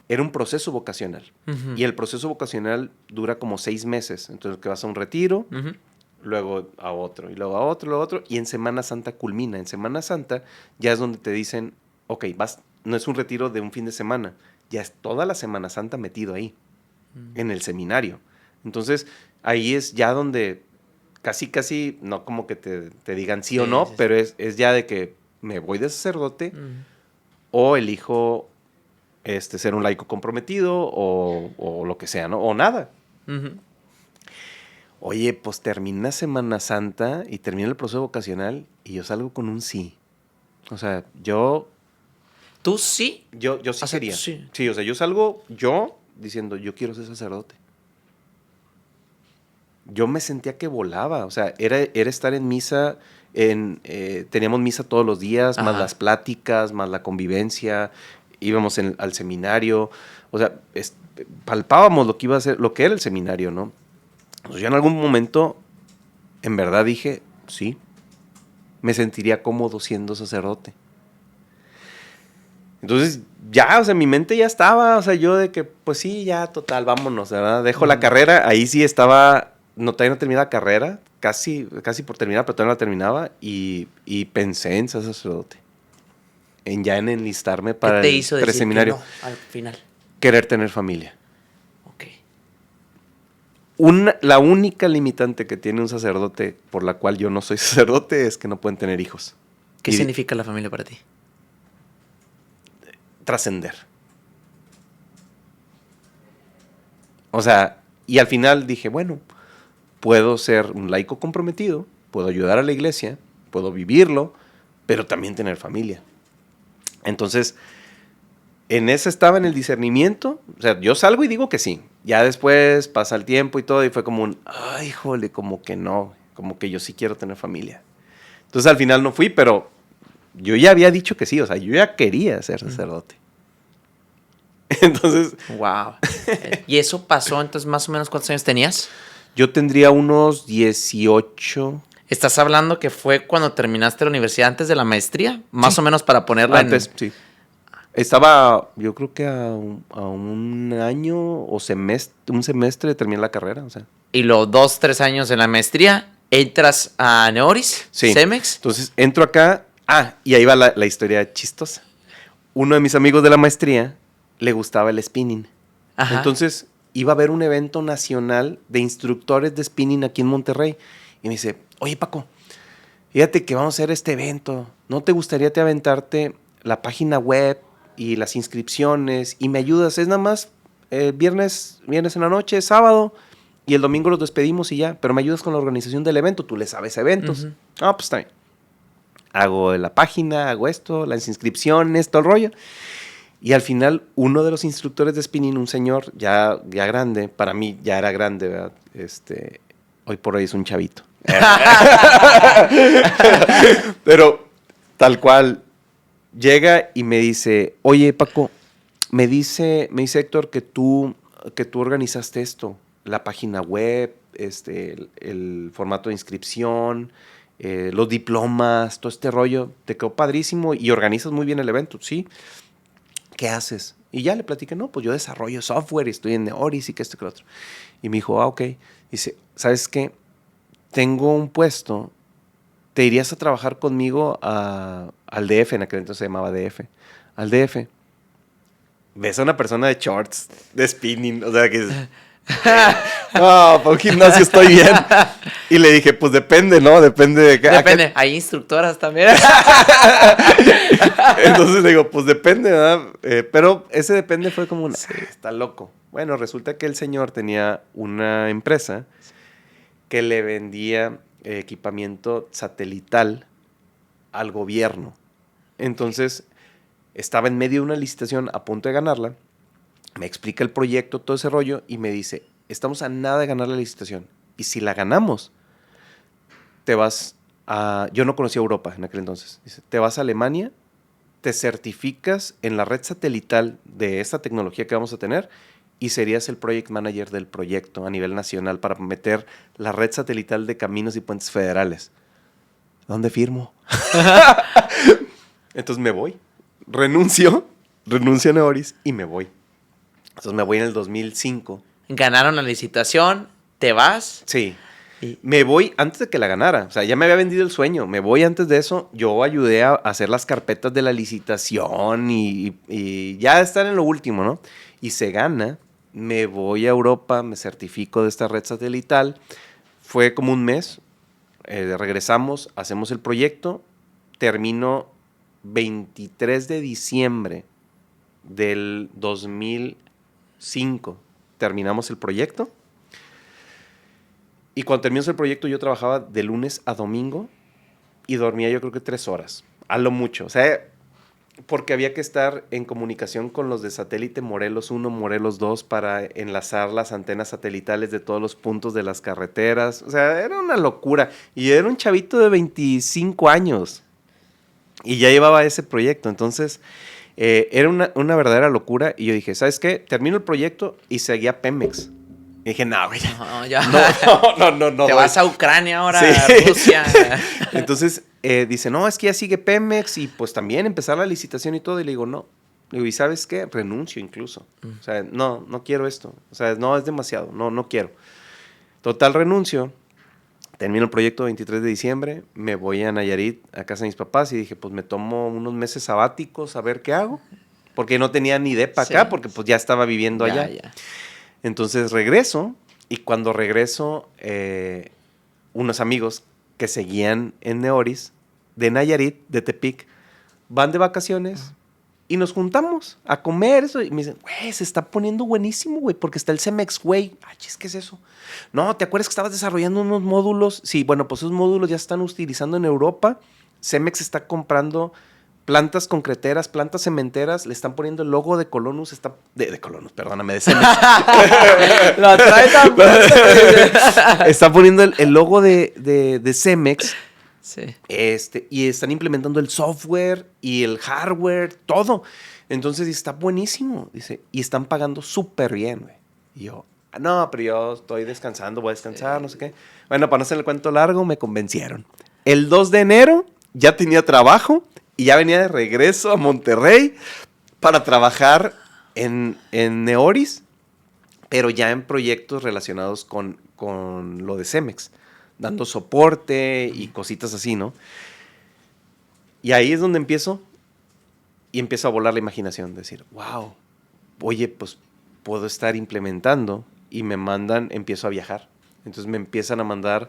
Era un proceso vocacional. Uh-huh. Y el proceso vocacional dura como 6 meses. Entonces, que vas a un retiro, uh-huh, luego a otro, y luego a otro, luego a otro, y en Semana Santa culmina. En Semana Santa ya es donde te dicen, ok, no es un retiro de un fin de semana, ya es toda la Semana Santa metido ahí, en el seminario. Entonces, ahí es ya donde casi, no como que te digan sí o no, pero es ya de que me voy de sacerdote o elijo ser un laico comprometido o lo que sea, ¿no? O nada. Uh-huh. Oye, pues termina Semana Santa y termina el proceso vocacional y yo salgo con un sí. O sea, yo... ¿Tú sí? Yo sí O sea, quería. sí. Sí, o sea, yo salgo diciendo, yo quiero ser sacerdote. Yo me sentía que volaba. O sea, era estar en misa, teníamos misa todos los días, Ajá, más las pláticas, más la convivencia, íbamos al seminario. O sea, palpábamos lo que iba a ser, lo que era el seminario, ¿no? Pues yo en algún momento, en verdad dije, sí, me sentiría cómodo siendo sacerdote. Entonces, ya, o sea, mi mente ya estaba, o sea, yo de que, pues sí, ya, total, vámonos, ¿verdad? Dejo la carrera, ahí sí estaba, todavía no terminaba la carrera, casi por terminar, pero todavía no la terminaba, y pensé en ser sacerdote, en enlistarme para ¿qué te hizo el decir preseminario. que no, al final? Querer tener familia. Ok. La única limitante que tiene un sacerdote, por la cual yo no soy sacerdote, es que no pueden tener hijos. ¿Qué significa la familia para ti? Trascender. O sea, y al final dije, bueno, puedo ser un laico comprometido, puedo ayudar a la iglesia, puedo vivirlo, pero también tener familia. Entonces, en ese estaba en el discernimiento. O sea, yo salgo y digo que sí. Ya después pasa el tiempo y todo, y fue como un, ay, jole, como que no, como que yo sí quiero tener familia. Entonces, al final no fui, pero yo ya había dicho que sí, o sea, yo ya quería ser sacerdote. Entonces... Wow. ¿Y eso pasó entonces más o menos cuántos años tenías? Yo tendría unos 18. ¿Estás hablando que fue cuando terminaste la universidad antes de la maestría? Más o menos para ponerla antes, sí. Estaba, yo creo que a un año o un semestre de terminar la carrera, o sea. Y los 2, 3 años en la maestría, ¿entras a Neoris? Sí. ¿Cemex? Entonces, entro acá. Y ahí va la historia chistosa. Uno de mis amigos de la maestría le gustaba el spinning. Ajá. Entonces, iba a haber un evento nacional de instructores de spinning aquí en Monterrey. Y me dice, oye, Paco, fíjate que vamos a hacer este evento. ¿No te gustaría aventarte la página web y las inscripciones y me ayudas? Es nada más viernes en la noche, sábado, y el domingo los despedimos y ya, pero me ayudas con la organización del evento, tú le sabes eventos. Pues está bien. Hago la página, hago esto, las inscripciones, todo el rollo. Y al final, uno de los instructores de spinning, un señor ya grande, para mí ya era grande, ¿verdad? Hoy por hoy es un chavito. Pero tal cual, llega y me dice, oye, Paco, me dice Héctor que tú organizaste esto, la página web, el formato de inscripción, los diplomas, todo este rollo, te quedó padrísimo y organizas muy bien el evento, ¿sí? ¿Qué haces? Y ya le platiqué, no, pues yo desarrollo software y estoy en Neoris y que esto y que lo otro. Y me dijo, ok. Dice, ¿sabes qué? Tengo un puesto, ¿te irías a trabajar conmigo al DF? En aquel entonces se llamaba DF. Al DF. Ves a una persona de shorts, de spinning, o sea que... No, para un gimnasio estoy bien. Y le dije, pues depende, ¿no? Depende de qué. Depende, hay instructoras también. Entonces le digo, pues depende, ¿verdad? Pero ese depende fue como, está loco. Bueno, resulta que el señor tenía una empresa que le vendía equipamiento satelital al gobierno. Entonces, estaba en medio de una licitación a punto de ganarla. Me explica el proyecto, todo ese rollo, y me dice, estamos a nada de ganar la licitación. Y si la ganamos, te vas a... Yo no conocía Europa en aquel entonces. Dice, te vas a Alemania, te certificas en la red satelital de esta tecnología que vamos a tener y serías el project manager del proyecto a nivel nacional para meter la red satelital de caminos y puentes federales. ¿Dónde firmo? Entonces me voy. Renuncio a Neoris y me voy. Entonces me voy en el 2005. Ganaron la licitación, te vas. Sí. Me voy antes de que la ganara. O sea, ya me había vendido el sueño. Me voy antes de eso. Yo ayudé a hacer las carpetas de la licitación y ya están en lo último, ¿no? Y se gana. Me voy a Europa, me certifico de esta red satelital. Fue como un mes. Regresamos, hacemos el proyecto. Termino 23 de diciembre del 2005. Terminamos el proyecto. Y cuando terminó el proyecto, yo trabajaba de lunes a domingo y dormía yo creo que 3 horas, a lo mucho. O sea, porque había que estar en comunicación con los de satélite Morelos 1, Morelos 2 para enlazar las antenas satelitales de todos los puntos de las carreteras. O sea, era una locura. Y era un chavito de 25 años y ya llevaba ese proyecto. Entonces, era una verdadera locura. Y yo dije, ¿sabes qué? Termino el proyecto y seguía Pemex. Y dije, no, güey. No. Te vas a Ucrania ahora, sí. a Rusia. Entonces, dice, no, es que ya sigue Pemex y pues también empezar la licitación y todo. Y le digo, no. Le digo, ¿y sabes qué? Renuncio incluso. O sea, no quiero esto. O sea, no, es demasiado. No quiero. Total, renuncio. Termino el proyecto 23 de diciembre. Me voy a Nayarit, a casa de mis papás. Y dije, pues me tomo unos meses sabáticos a ver qué hago. Porque no tenía ni depa acá, porque pues ya estaba viviendo allá. Ya. Entonces regreso y cuando regreso, unos amigos que seguían en Neoris, de Nayarit, de Tepic, van de vacaciones y nos juntamos a comer eso. Y me dicen, güey, se está poniendo buenísimo, güey, porque está el Cemex, güey. Ay, ¿qué es eso? No, ¿te acuerdas que estabas desarrollando unos módulos? Sí, bueno, pues esos módulos ya están utilizando en Europa. Cemex está comprando plantas concreteras, plantas cementeras, le están poniendo el logo de Colonus, de Colonus, perdóname, de Cemex. Lo trae tan está poniendo el logo de Cemex. Sí. Y están implementando el software y el hardware, todo. Entonces, está buenísimo, dice, y están pagando súper bien, güey. Y yo, no, pero yo estoy descansando, voy a descansar, no sé qué. Bueno, para no hacer el cuento largo, me convencieron. El 2 de enero ya tenía trabajo. Y ya venía de regreso a Monterrey para trabajar en Neoris, pero ya en proyectos relacionados con lo de Cemex, dando soporte y cositas así, ¿no? Y ahí es donde empiezo a volar la imaginación, decir, wow, oye, pues puedo estar implementando y empiezo a viajar. Entonces me empiezan a mandar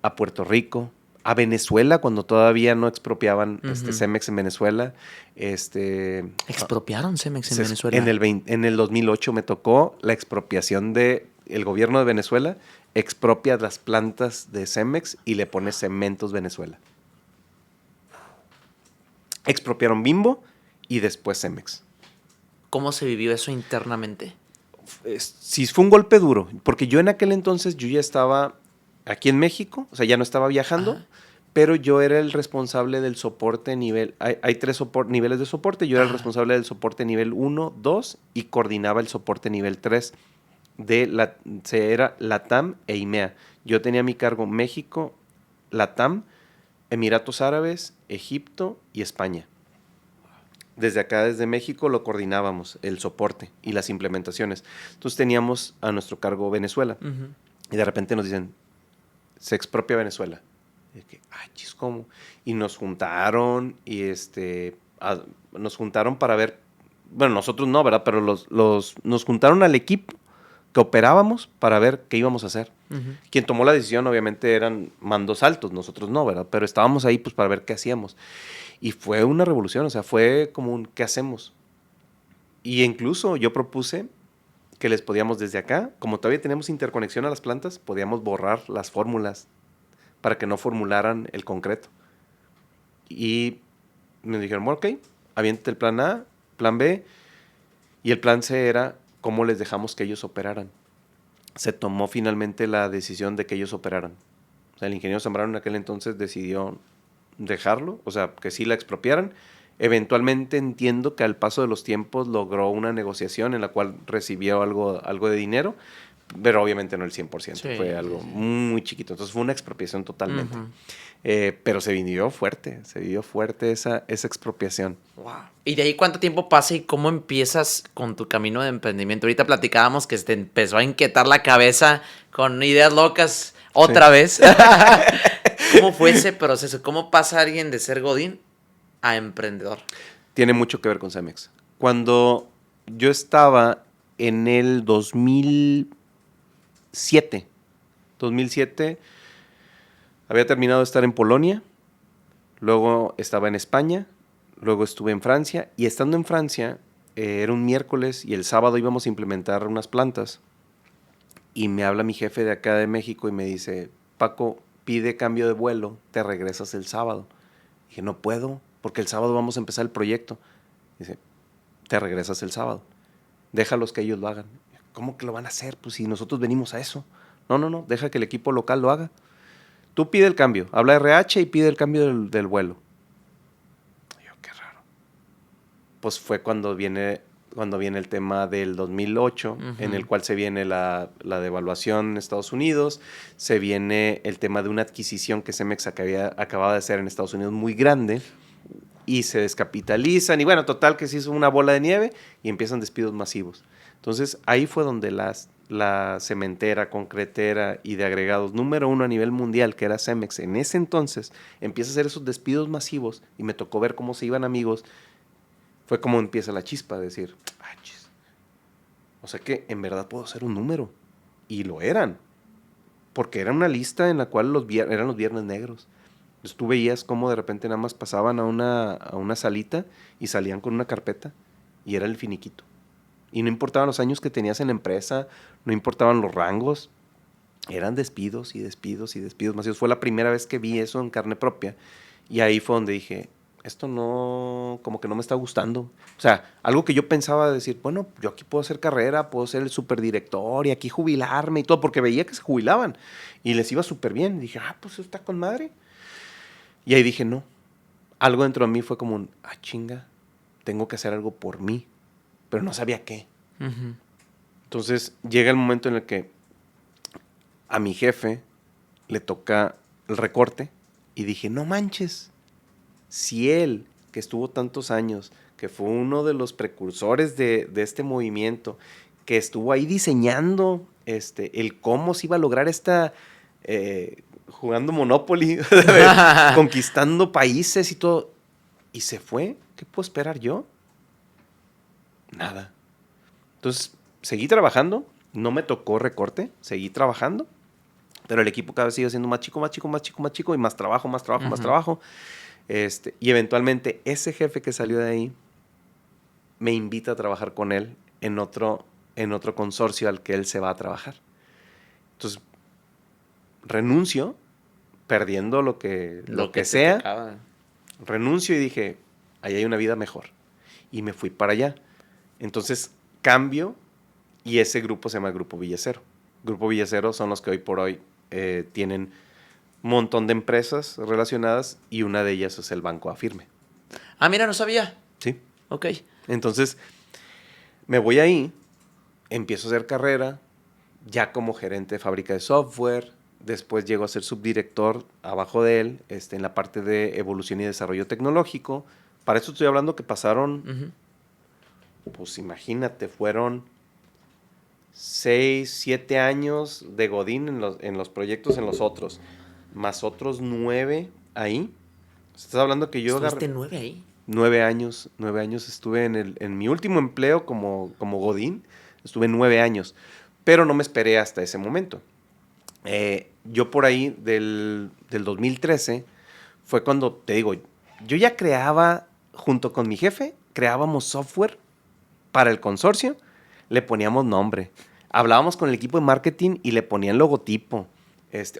a Puerto Rico, a Venezuela, cuando todavía no expropiaban Cemex en Venezuela. ¿Expropiaron Cemex en Venezuela? En el 2008 me tocó la expropiación del gobierno de Venezuela, expropia las plantas de Cemex y le pone Cementos Venezuela. Expropiaron Bimbo y después Cemex. cómo se vivió eso internamente? Sí, fue un golpe duro, porque yo en aquel entonces yo ya estaba aquí en México, o sea, ya no estaba viajando, Ajá. pero yo era el responsable del soporte nivel, hay tres niveles de soporte, yo era el Ajá. responsable del soporte nivel 1, 2 y coordinaba el soporte nivel 3 era LATAM e IMEA. Yo tenía a mi cargo México, LATAM, Emiratos Árabes, Egipto y España. Desde acá, desde México, lo coordinábamos, el soporte y las implementaciones. Entonces teníamos a nuestro cargo Venezuela. Uh-huh. Y de repente nos dicen, se expropia Venezuela. Y que, chis, ¿cómo? Y nos juntaron nos juntaron para ver, bueno, nosotros no, ¿verdad? Pero nos juntaron al equipo que operábamos para ver qué íbamos a hacer. Uh-huh. Quien tomó la decisión, obviamente, eran mandos altos, nosotros no, ¿verdad? Pero estábamos ahí pues para ver qué hacíamos. Y fue una revolución, o sea, fue como un ¿qué hacemos? Y incluso yo propuse que les podíamos desde acá, como todavía tenemos interconexión a las plantas, podíamos borrar las fórmulas para que no formularan el concreto. Y me dijeron, bueno, ok, aviéntate el plan A, plan B, y el plan C era cómo les dejamos que ellos operaran. Se tomó finalmente la decisión de que ellos operaran. O sea, el ingeniero Zambrano en aquel entonces decidió dejarlo, o sea, que sí la expropiaran. Eventualmente entiendo que al paso de los tiempos logró una negociación en la cual recibió algo de dinero, pero obviamente no el 100%, Sí, fue algo sí. muy chiquito. Entonces fue una expropiación totalmente. Uh-huh. Pero se vivió fuerte esa expropiación. Wow. ¿Y de ahí cuánto tiempo pasa y cómo empiezas con tu camino de emprendimiento? Ahorita platicábamos que te empezó a inquietar la cabeza con ideas locas otra vez. ¿Cómo fue ese proceso? ¿Cómo pasa alguien de ser godín a emprendedor? Tiene mucho que ver con Cemex. Cuando yo estaba en el 2007, había terminado de estar en Polonia, luego estaba en España, luego estuve en Francia, y estando en Francia, era un miércoles y el sábado íbamos a implementar unas plantas, y me habla mi jefe de acá de México y me dice, Paco, pide cambio de vuelo, te regresas el sábado. Y dije, no puedo, porque el sábado vamos a empezar el proyecto. Dice, te regresas el sábado, déjalos que ellos lo hagan. ¿Cómo que lo van a hacer? Pues si nosotros venimos a eso. No, deja que el equipo local lo haga. Tú pide el cambio, habla RH y pide el cambio del vuelo. Y yo, qué raro. Pues fue cuando viene el tema del 2008, Uh-huh. en el cual se viene la devaluación en Estados Unidos, se viene el tema de una adquisición que Cemex acababa de hacer en Estados Unidos muy grande, y se descapitalizan, y bueno, total que se hizo una bola de nieve y empiezan despidos masivos. Entonces ahí fue donde la cementera, concretera y de agregados número 1 a nivel mundial, que era Cemex, en ese entonces empieza a hacer esos despidos masivos, y me tocó ver cómo se iban amigos. Fue como empieza la chispa, de decir, chis, o sea que en verdad puedo ser un número. Y lo eran, porque era una lista en la cual eran los viernes negros. Entonces tú veías cómo de repente nada más pasaban a una salita y salían con una carpeta, y era el finiquito. Y no importaban los años que tenías en la empresa, no importaban los rangos, eran despidos y despidos y despidos masivos. Fue la primera vez que vi eso en carne propia, y ahí fue donde dije, esto no, como que no me está gustando. O sea, algo que yo pensaba decir, bueno, yo aquí puedo hacer carrera, puedo ser el superdirector y aquí jubilarme y todo, porque veía que se jubilaban y les iba súper bien. Y dije, pues eso está con madre. Y ahí dije, no. Algo dentro de mí fue como un, chinga, tengo que hacer algo por mí, pero no sabía qué. Uh-huh. Entonces llega el momento en el que a mi jefe le toca el recorte, y dije, no manches, si él, que estuvo tantos años, que fue uno de los precursores de este movimiento, que estuvo ahí diseñando el cómo se iba a lograr jugando Monopoly, conquistando países y todo, y se fue, ¿qué puedo esperar yo? Nada. Entonces, seguí trabajando, no me tocó recorte, seguí trabajando, pero el equipo cada vez sigue siendo más chico, más chico, más chico, más chico, y más trabajo, más trabajo, Uh-huh. más trabajo. Y eventualmente ese jefe que salió de ahí me invita a trabajar con él en otro consorcio al que él se va a trabajar. Entonces, renuncio, perdiendo lo que sea, renuncio y dije, ahí hay una vida mejor. Y me fui para allá. Entonces cambio y ese grupo se llama Grupo Villacero. Grupo Villacero son los que hoy por hoy tienen un montón de empresas relacionadas y una de ellas es el Banco Afirme. Ah, mira, no sabía. Sí. Ok. Entonces me voy ahí, empiezo a hacer carrera, ya como gerente de fábrica de software, después llego a ser subdirector abajo de él, en la parte de evolución y desarrollo tecnológico. Para eso estoy hablando que pasaron, pues imagínate, fueron 6, 7 años de Godín en los proyectos, en los otros, más otros 9 ahí. Estás hablando que yo ¿Estuviste 9 ahí? 9 años estuve en mi último empleo como Godín, estuve 9 años, pero no me esperé hasta ese momento. Yo por ahí del 2013 fue cuando, te digo, yo ya creaba, junto con mi jefe, creábamos software para el consorcio, le poníamos nombre, hablábamos con el equipo de marketing y le ponían logotipo.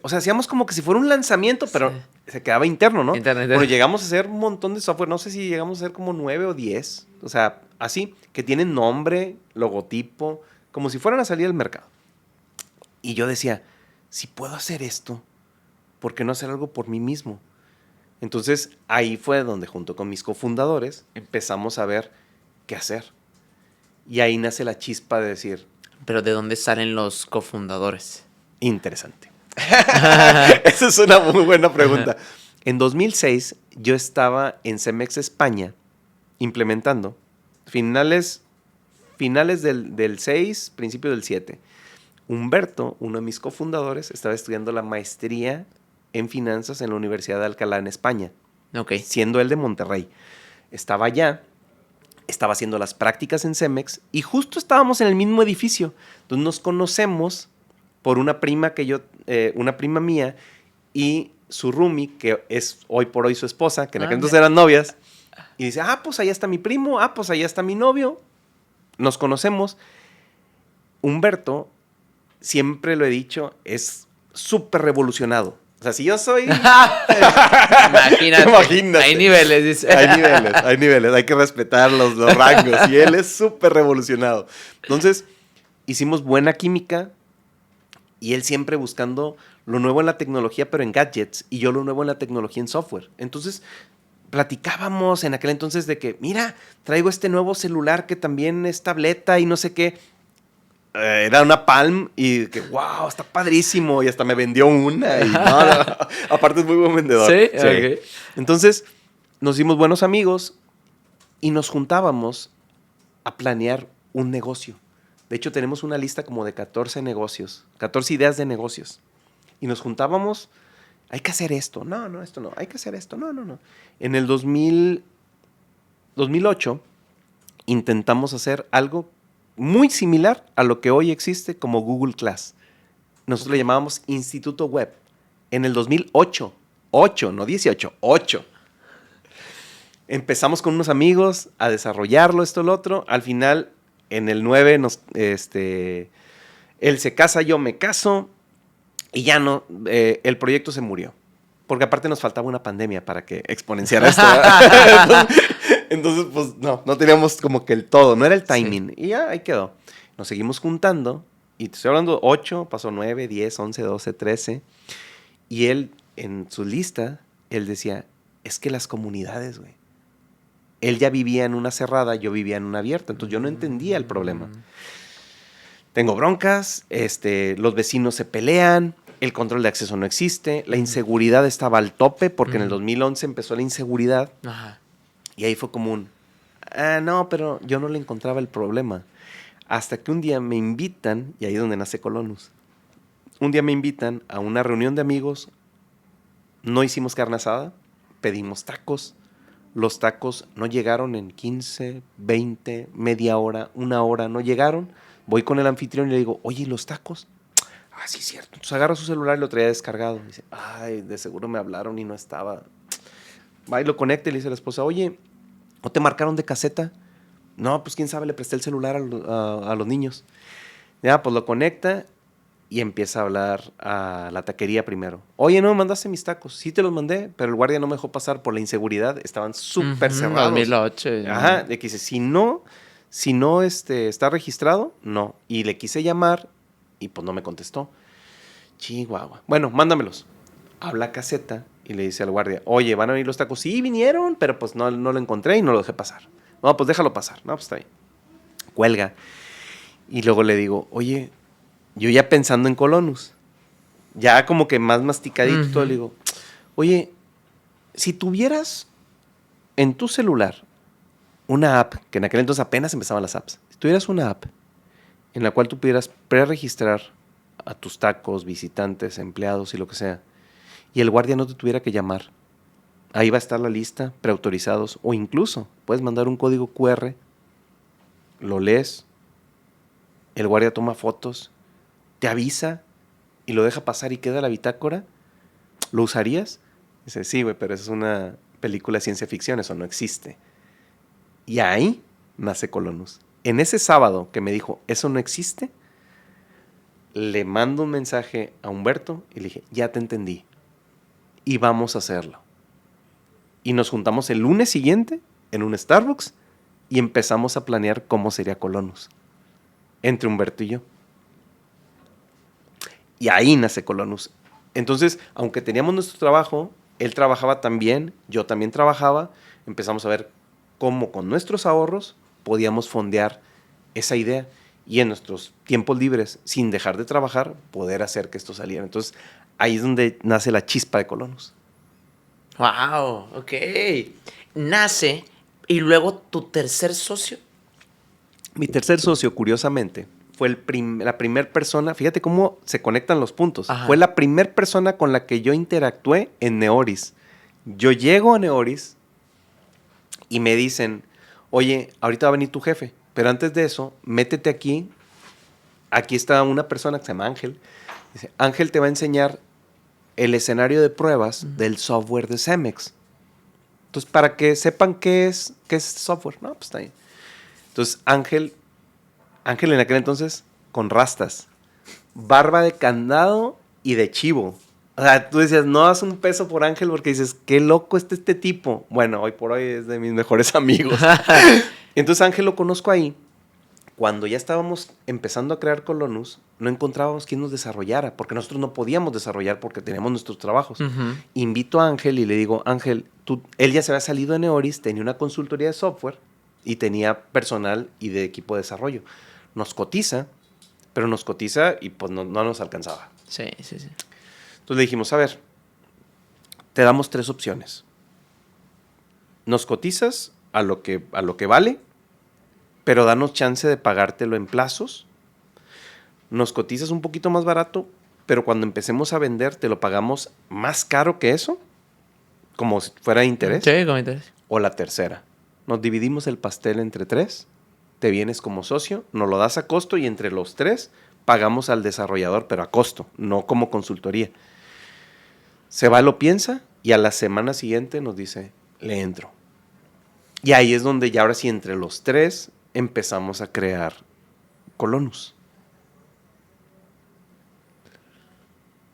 O sea, hacíamos como que si fuera un lanzamiento, pero se quedaba interno, ¿no? Bueno, llegamos a hacer un montón de software, no sé si llegamos a hacer como 9 o 10, o sea, así, que tienen nombre, logotipo, como si fueran a salir al mercado. Y yo decía, si puedo hacer esto, ¿por qué no hacer algo por mí mismo? Entonces, ahí fue donde junto con mis cofundadores empezamos a ver qué hacer. Y ahí nace la chispa de decir... ¿Pero de dónde salen los cofundadores? Interesante. Esa es una muy buena pregunta. En 2006, yo estaba en Cemex España implementando finales del 6, principio del 7. Humberto, uno de mis cofundadores, estaba estudiando la maestría en finanzas en la Universidad de Alcalá en España. Okay. Siendo él de Monterrey. Estaba allá, estaba haciendo las prácticas en Cemex y justo estábamos en el mismo edificio. Entonces nos conocemos por una prima una prima mía y su roomie, que es hoy por hoy su esposa, que en aquel entonces eran novias. Y dice, pues allá está mi primo, pues allá está mi novio. Nos conocemos. Humberto, siempre lo he dicho, es súper revolucionado. O sea, si yo soy... Imagínate. Hay niveles, dice. Hay niveles. Hay que respetar los rangos. Y él es súper revolucionado. Entonces, hicimos buena química y él siempre buscando lo nuevo en la tecnología, pero en gadgets, y yo lo nuevo en la tecnología en software. Entonces, platicábamos en aquel entonces de que, mira, traigo este nuevo celular que también es tableta y no sé qué. Era una Palm y que, wow, está padrísimo. Y hasta me vendió una. Y aparte es muy buen vendedor. Sí. Okay. Entonces, nos hicimos buenos amigos y nos juntábamos a planear un negocio. De hecho, tenemos una lista como de 14 negocios, 14 ideas de negocios. Y nos juntábamos, hay que hacer esto. No, esto no. Hay que hacer esto. No. En el 2008 intentamos hacer algo muy similar a lo que hoy existe como Google Class. Nosotros le llamábamos Instituto Web. En el 2008, 8, no 18, 8. Empezamos con unos amigos a desarrollarlo, esto, lo otro. Al final, en el 9, él se casa, yo me caso. Y ya no, el proyecto se murió. Porque aparte nos faltaba una pandemia para que exponenciara esto. Entonces, pues no teníamos como que el todo, no era el timing. Sí. Y ya ahí quedó. Nos seguimos juntando. Y te estoy hablando 8, pasó 9, 10, 11, 12, 13. Y él, en su lista, él decía, es que las comunidades, güey. Él ya vivía en una cerrada, yo vivía en una abierta. Entonces yo no entendía el problema. Tengo broncas, los vecinos se pelean, el control de acceso no existe, la inseguridad estaba al tope porque en el 2011 empezó la inseguridad. Ajá. Y ahí fue como no, pero yo no le encontraba el problema. Hasta que un día me invitan, y ahí es donde nace Colonus. Un día me invitan a una reunión de amigos, no hicimos carne asada, pedimos tacos. Los tacos no llegaron en 15, 20, media hora, una hora, no llegaron. Voy con el anfitrión y le digo, oye, ¿y los tacos? Sí, cierto. Entonces agarra su celular y lo traía descargado. Dice, de seguro me hablaron y no estaba. Va y lo conecta y le dice a la esposa, oye, ¿no te marcaron de caseta? No, pues quién sabe, le presté el celular a los niños. Ya, pues lo conecta y empieza a hablar a la taquería primero. Oye, no me mandaste mis tacos. Sí te los mandé, pero el guardia no me dejó pasar por la inseguridad. Estaban súper cerrados. 2008. Ajá, de que dice, si no Si no está registrado, no. Y le quise llamar y pues no me contestó. Chihuahua. Bueno, mándamelos. Habla a caseta y le dice al guardia, oye, ¿van a venir los tacos? Sí, vinieron, pero pues no lo encontré y no lo dejé pasar. No, pues déjalo pasar. No, pues está bien. Cuelga. Y luego le digo, oye, yo ya pensando en Colonus, ya como que más masticadito, todo, le digo, oye, si tuvieras en tu celular una app, que en aquel entonces apenas empezaban las apps, si tuvieras una app en la cual tú pudieras preregistrar a tus tacos, visitantes, empleados y lo que sea, y el guardia no te tuviera que llamar, ahí va a estar la lista, preautorizados, o incluso puedes mandar un código QR, lo lees, el guardia toma fotos, te avisa y lo deja pasar y queda la bitácora, ¿lo usarías? Dice, sí, güey, pero eso es una película de ciencia ficción, eso no existe. Y ahí nace Colonus. En ese sábado que me dijo, eso no existe, le mando un mensaje a Humberto y le dije, ya te entendí. Y vamos a hacerlo. Y nos juntamos el lunes siguiente en un Starbucks y empezamos a planear cómo sería Colonus. Entre Humberto y yo. Y ahí nace Colonus. Entonces, aunque teníamos nuestro trabajo, él trabajaba también, yo también trabajaba, empezamos a ver cómo con nuestros ahorros podíamos fondear esa idea y en nuestros tiempos libres, sin dejar de trabajar, poder hacer que esto saliera. Entonces, ahí es donde nace la chispa de Colonus. Wow, ok. Nace y luego tu tercer socio. Mi tercer socio, curiosamente, fue la primera persona, fíjate cómo se conectan los puntos. Ajá. Fue la primera persona con la que yo interactué en Neoris. Yo llego a Neoris y me dicen, oye, ahorita va a venir tu jefe, pero antes de eso, métete aquí. Aquí está una persona que se llama Ángel. Dice, Ángel te va a enseñar el escenario de pruebas del software de Cemex. Entonces, para que sepan qué es software, no, pues está bien. Entonces, Ángel en aquel entonces, con rastas, barba de candado y de chivo. O sea, tú decías, no das un peso por Ángel porque dices, qué loco está este tipo. Bueno, hoy por hoy es de mis mejores amigos. Entonces, Ángel lo conozco ahí. Cuando ya estábamos empezando a crear Colonus, no encontrábamos quién nos desarrollara, porque nosotros no podíamos desarrollar porque teníamos nuestros trabajos. Invito a Ángel y le digo, Ángel, él ya se había salido de Neoris, tenía una consultoría de software y tenía personal y de equipo de desarrollo. Nos cotiza, pero nos cotiza y pues no nos alcanzaba. Sí. Entonces le dijimos, a ver, te damos 3 opciones. Nos cotizas a lo que vale, pero danos chance de pagártelo en plazos. Nos cotizas un poquito más barato, pero cuando empecemos a vender te lo pagamos más caro que eso, como si fuera interés. Sí, como interés. O la tercera, nos dividimos el pastel entre 3, te vienes como socio, nos lo das a costo y entre los 3 pagamos al desarrollador, pero a costo, no como consultoría. Se va, lo piensa y a la semana siguiente nos dice, le entro. Y ahí es donde ya ahora sí entre los 3 empezamos a crear Colonus.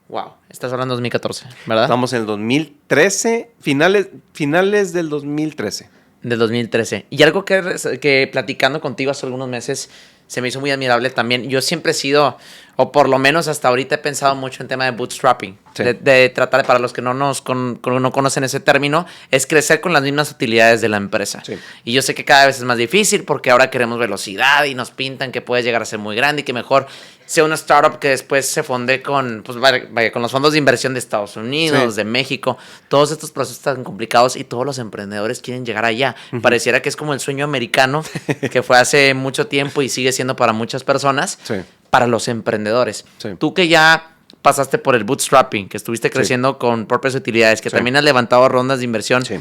Wow, estás hablando de 2014, ¿verdad? Estamos en el 2013, finales del 2013. Del 2013. Y algo que platicando contigo hace algunos meses se me hizo muy admirable también. Yo siempre he sido, o por lo menos hasta ahorita he pensado mucho en tema de bootstrapping. Sí. De tratar, para los que no conocen ese término, es crecer con las mismas utilidades de la empresa. Sí. Y yo sé que cada vez es más difícil porque ahora queremos velocidad y nos pintan que puede llegar a ser muy grande y que mejor sea una startup que después se fonde con, pues vaya, con los fondos de inversión de Estados Unidos, sí, de México. Todos estos procesos tan complicados y todos los emprendedores quieren llegar allá. Pareciera que es como el sueño americano que fue hace mucho tiempo y sigue siendo para muchas personas, sí, para los emprendedores. Sí. Tú que ya pasaste por el bootstrapping, que estuviste creciendo, sí, con propias utilidades, que, sí, también has levantado rondas de inversión. Sí.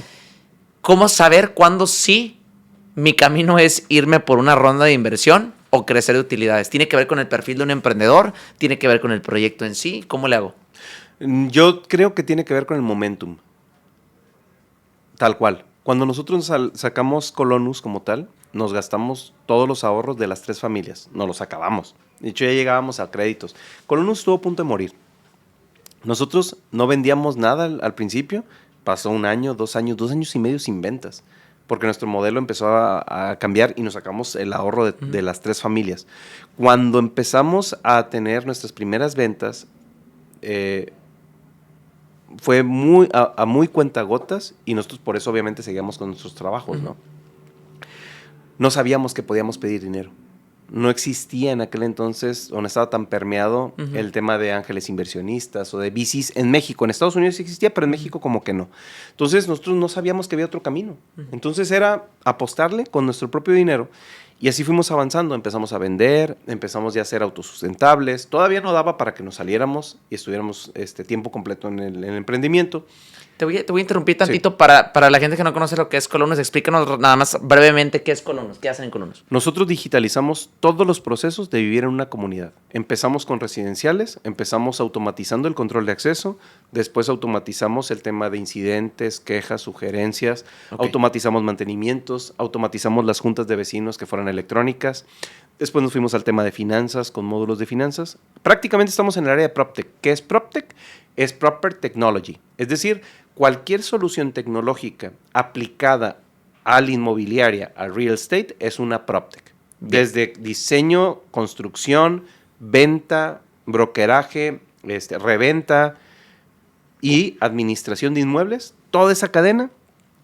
¿Cómo saber cuándo sí mi camino es irme por una ronda de inversión o crecer de utilidades? ¿Tiene que ver con el perfil de un emprendedor? ¿Tiene que ver con el proyecto en sí? ¿Cómo le hago? Yo creo que tiene que ver con el momentum. Tal cual. Cuando nosotros sacamos Colonus como tal, nos gastamos todos los ahorros de las 3 familias. Nos los acabamos. De hecho, ya llegábamos a créditos. Colonus estuvo a punto de morir. Nosotros no vendíamos nada al principio. Pasó 1 año, 2 años, 2 años y medio sin ventas. porque nuestro modelo empezó a cambiar y nos sacamos el ahorro de las 3 familias. Cuando empezamos a tener nuestras primeras ventas, fue a muy cuentagotas y nosotros por eso obviamente seguíamos con nuestros trabajos, ¿no? No sabíamos que podíamos pedir dinero. No existía en aquel entonces, o no estaba tan permeado el tema de ángeles inversionistas o de VCs en México. En Estados Unidos sí existía, pero en México como que no. Entonces nosotros no sabíamos que había otro camino. Entonces era apostarle con nuestro propio dinero. Y así fuimos avanzando, empezamos a vender, empezamos ya a ser autosustentables. Todavía no daba para que nos saliéramos y estuviéramos tiempo completo en el emprendimiento. Te voy a interrumpir tantito para la gente que no conoce lo que es Colonus. Explícanos nada más brevemente qué es Colonus, qué hacen en Colonus. Nosotros digitalizamos todos los procesos de vivir en una comunidad. Empezamos con residenciales, empezamos automatizando el control de acceso, después automatizamos el tema de incidentes, quejas, sugerencias, automatizamos mantenimientos, automatizamos las juntas de vecinos que fueran electrónicas. Después nos fuimos al tema de finanzas, con módulos de finanzas. Prácticamente estamos en el área de PropTech. ¿Qué es PropTech? Es Proper Technology. Es decir, cualquier solución tecnológica aplicada a la inmobiliaria, al real estate, es una PropTech. Bien. Desde diseño, construcción, venta, brokeraje, reventa y administración de inmuebles, toda esa cadena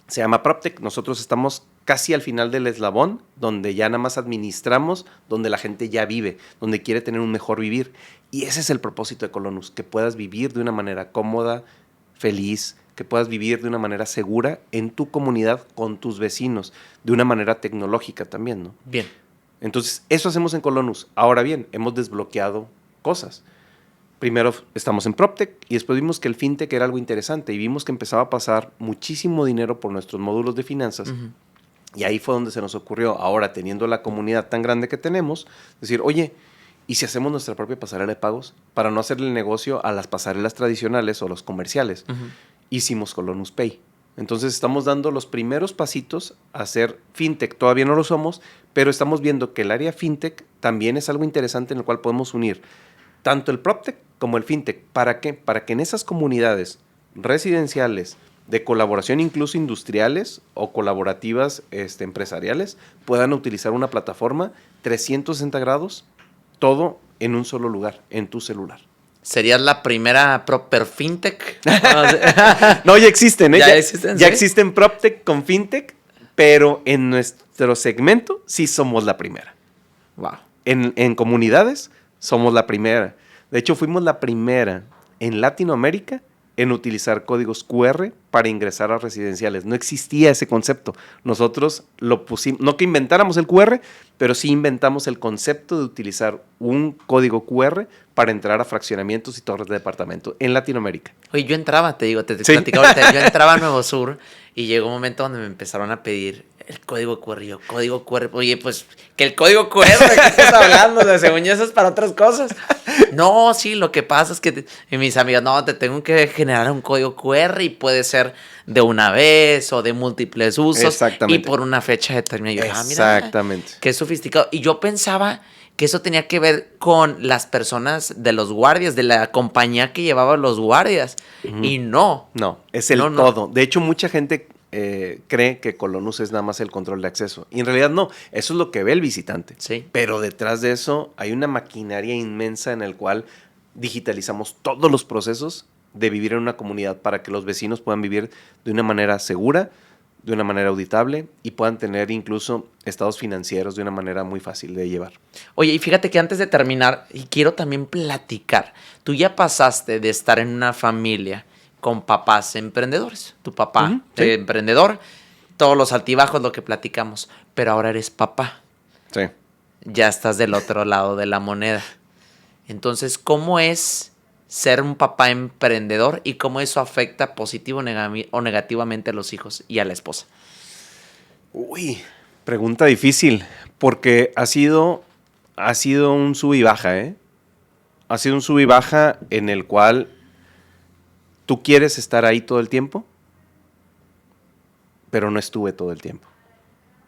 se llama PropTech. Nosotros estamos casi al final del eslabón, donde ya nada más administramos, donde la gente ya vive, donde quiere tener un mejor vivir. Y ese es el propósito de Colonus, que puedas vivir de una manera cómoda, feliz, que puedas vivir de una manera segura en tu comunidad con tus vecinos, de una manera tecnológica también, ¿no? Bien. Entonces, eso hacemos en Colonus. Ahora bien, hemos desbloqueado cosas. Primero estamos en PropTech y después vimos que el FinTech era algo interesante y vimos que empezaba a pasar muchísimo dinero por nuestros módulos de finanzas. Y ahí fue donde se nos ocurrió, ahora teniendo la comunidad tan grande que tenemos, decir, oye, ¿y si hacemos nuestra propia pasarela de pagos para no hacerle el negocio a las pasarelas tradicionales o los comerciales? Hicimos Colonus Pay. Entonces estamos dando los primeros pasitos a hacer FinTech. Todavía no lo somos, pero estamos viendo que el área FinTech también es algo interesante en el cual podemos unir tanto el PropTech como el FinTech. ¿Para qué? Para que en esas comunidades residenciales, de colaboración incluso industriales o colaborativas empresariales, puedan utilizar una plataforma 360 grados, todo en un solo lugar, en tu celular. ¿Serías la primera Proper FinTech? No, ya existen, ¿eh? ¿Ya existen? Ya existen PropTech con FinTech, pero en nuestro segmento sí somos la primera. Wow. En comunidades somos la primera. De hecho, fuimos la primera en Latinoamérica en utilizar códigos QR para ingresar a residenciales. No existía ese concepto. Nosotros lo pusimos, no que inventáramos el QR, pero sí inventamos el concepto de utilizar un código QR para entrar a fraccionamientos y torres de departamento en Latinoamérica. Oye, yo entraba, te digo, te platicaba ahorita, yo entraba a Nuevo Sur y llegó un momento donde me empezaron a pedir el código QR. Yo, código QR, oye, pues, que el código QR, ¿de qué estás hablando? O sea, según yo, eso es para otras cosas. No, sí, lo que pasa es que mis amigas, no, te tengo que generar un código QR y puede ser de una vez o de múltiples usos. Exactamente. Y por una fecha determinada. Yo, exactamente. Mira, qué sofisticado. Y yo pensaba que eso tenía que ver con las personas de los guardias, de la compañía que llevaba los guardias. Y no. No, es el todo. De hecho, mucha gente cree que Colonus es nada más el control de acceso. Y en realidad no, eso es lo que ve el visitante. Sí. Pero detrás de eso hay una maquinaria inmensa en el cual digitalizamos todos los procesos de vivir en una comunidad para que los vecinos puedan vivir de una manera segura, de una manera auditable y puedan tener incluso estados financieros de una manera muy fácil de llevar. Oye, y fíjate que antes de terminar, y quiero también platicar, tú ya pasaste de estar en una familia con papás emprendedores, tu papá sí. Emprendedor, todos los altibajos, lo que platicamos, pero ahora eres papá. Sí. Ya estás del otro lado de la moneda. Entonces, ¿cómo es ser un papá emprendedor y cómo eso afecta positivo o negativamente a los hijos y a la esposa? Uy, pregunta difícil, porque ha sido un sub y baja, ¿eh? Ha sido un sub y baja en el cual tú quieres estar ahí todo el tiempo, pero no estuve todo el tiempo.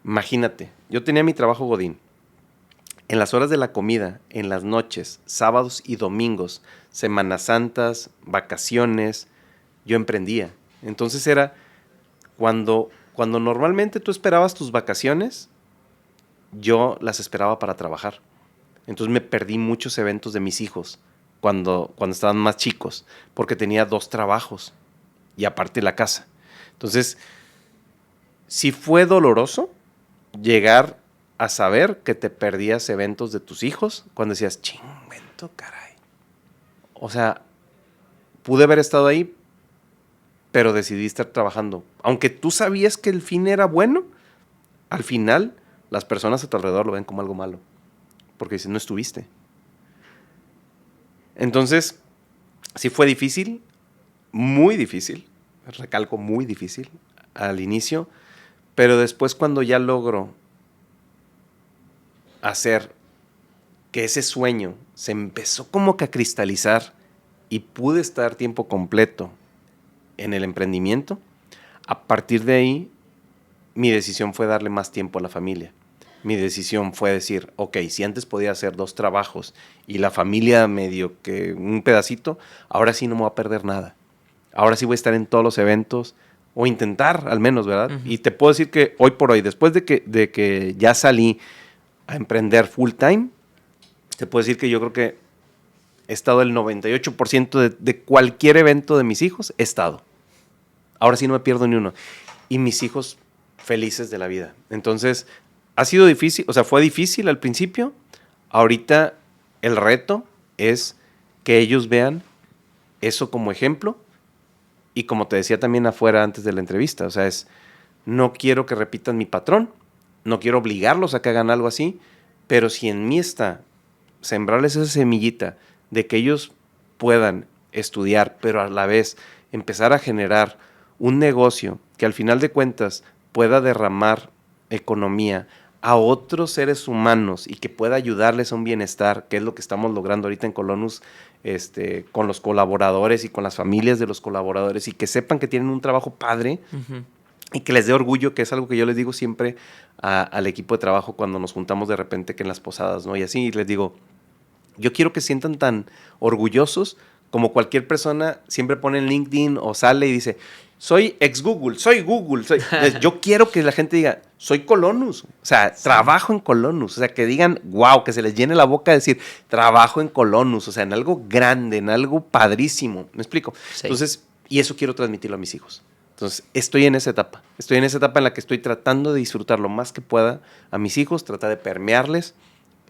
Imagínate, yo tenía mi trabajo godín. En las horas de la comida, en las noches, sábados y domingos, Semanas Santas, vacaciones, yo emprendía. Entonces era cuando cuando normalmente tú esperabas tus vacaciones, yo las esperaba para trabajar. Entonces me perdí muchos eventos de mis hijos cuando estaban más chicos, porque tenía 2 trabajos y aparte la casa. Entonces, sí fue doloroso llegar a saber que te perdías eventos de tus hijos cuando decías, chingüento, caray. O sea, pude haber estado ahí, pero decidí estar trabajando. Aunque tú sabías que el fin era bueno, al final las personas a tu alrededor lo ven como algo malo. Porque dicen, no estuviste. Entonces, sí fue difícil, muy difícil, recalco, muy difícil al inicio, pero después cuando ya logro hacer que ese sueño se empezó como que a cristalizar y pude estar tiempo completo en el emprendimiento, a partir de ahí mi decisión fue darle más tiempo a la familia. Mi decisión fue decir, ok, si antes podía hacer 2 trabajos y la familia medio que un pedacito, ahora sí no me voy a perder nada. Ahora sí voy a estar en todos los eventos, o intentar al menos, ¿verdad? Uh-huh. Y te puedo decir que hoy por hoy, después de que ya salí a emprender full time, te puedo decir que yo creo que he estado el 98% de cualquier evento de mis hijos, he estado. Ahora sí no me pierdo ni uno. Y mis hijos felices de la vida. Entonces, ha sido difícil, o sea, fue difícil al principio. Ahorita el reto es que ellos vean eso como ejemplo. Y como te decía también afuera antes de la entrevista, o sea, no quiero que repitan mi patrón, no quiero obligarlos a que hagan algo así, pero si en mí está sembrarles esa semillita de que ellos puedan estudiar, pero a la vez empezar a generar un negocio que al final de cuentas pueda derramar economía a otros seres humanos y que pueda ayudarles a un bienestar, que es lo que estamos logrando ahorita en Colonus, con los colaboradores y con las familias de los colaboradores, y que sepan que tienen un trabajo padre, uh-huh, y que les dé orgullo, que es algo que yo les digo siempre al equipo de trabajo cuando nos juntamos de repente que en las posadas, ¿no? Y así les digo, yo quiero que sientan tan orgullosos como cualquier persona siempre pone en LinkedIn o sale y dice, soy ex Google, soy Google. Yo quiero que la gente diga, soy Colonus. O sea, sí, trabajo en Colonus. O sea, que digan, wow, que se les llene la boca de decir, trabajo en Colonus. O sea, en algo grande, en algo padrísimo. ¿Me explico? Sí. Entonces, y eso quiero transmitirlo a mis hijos. Entonces, estoy en esa etapa. Estoy en esa etapa en la que estoy tratando de disfrutar lo más que pueda a mis hijos, tratar de permearles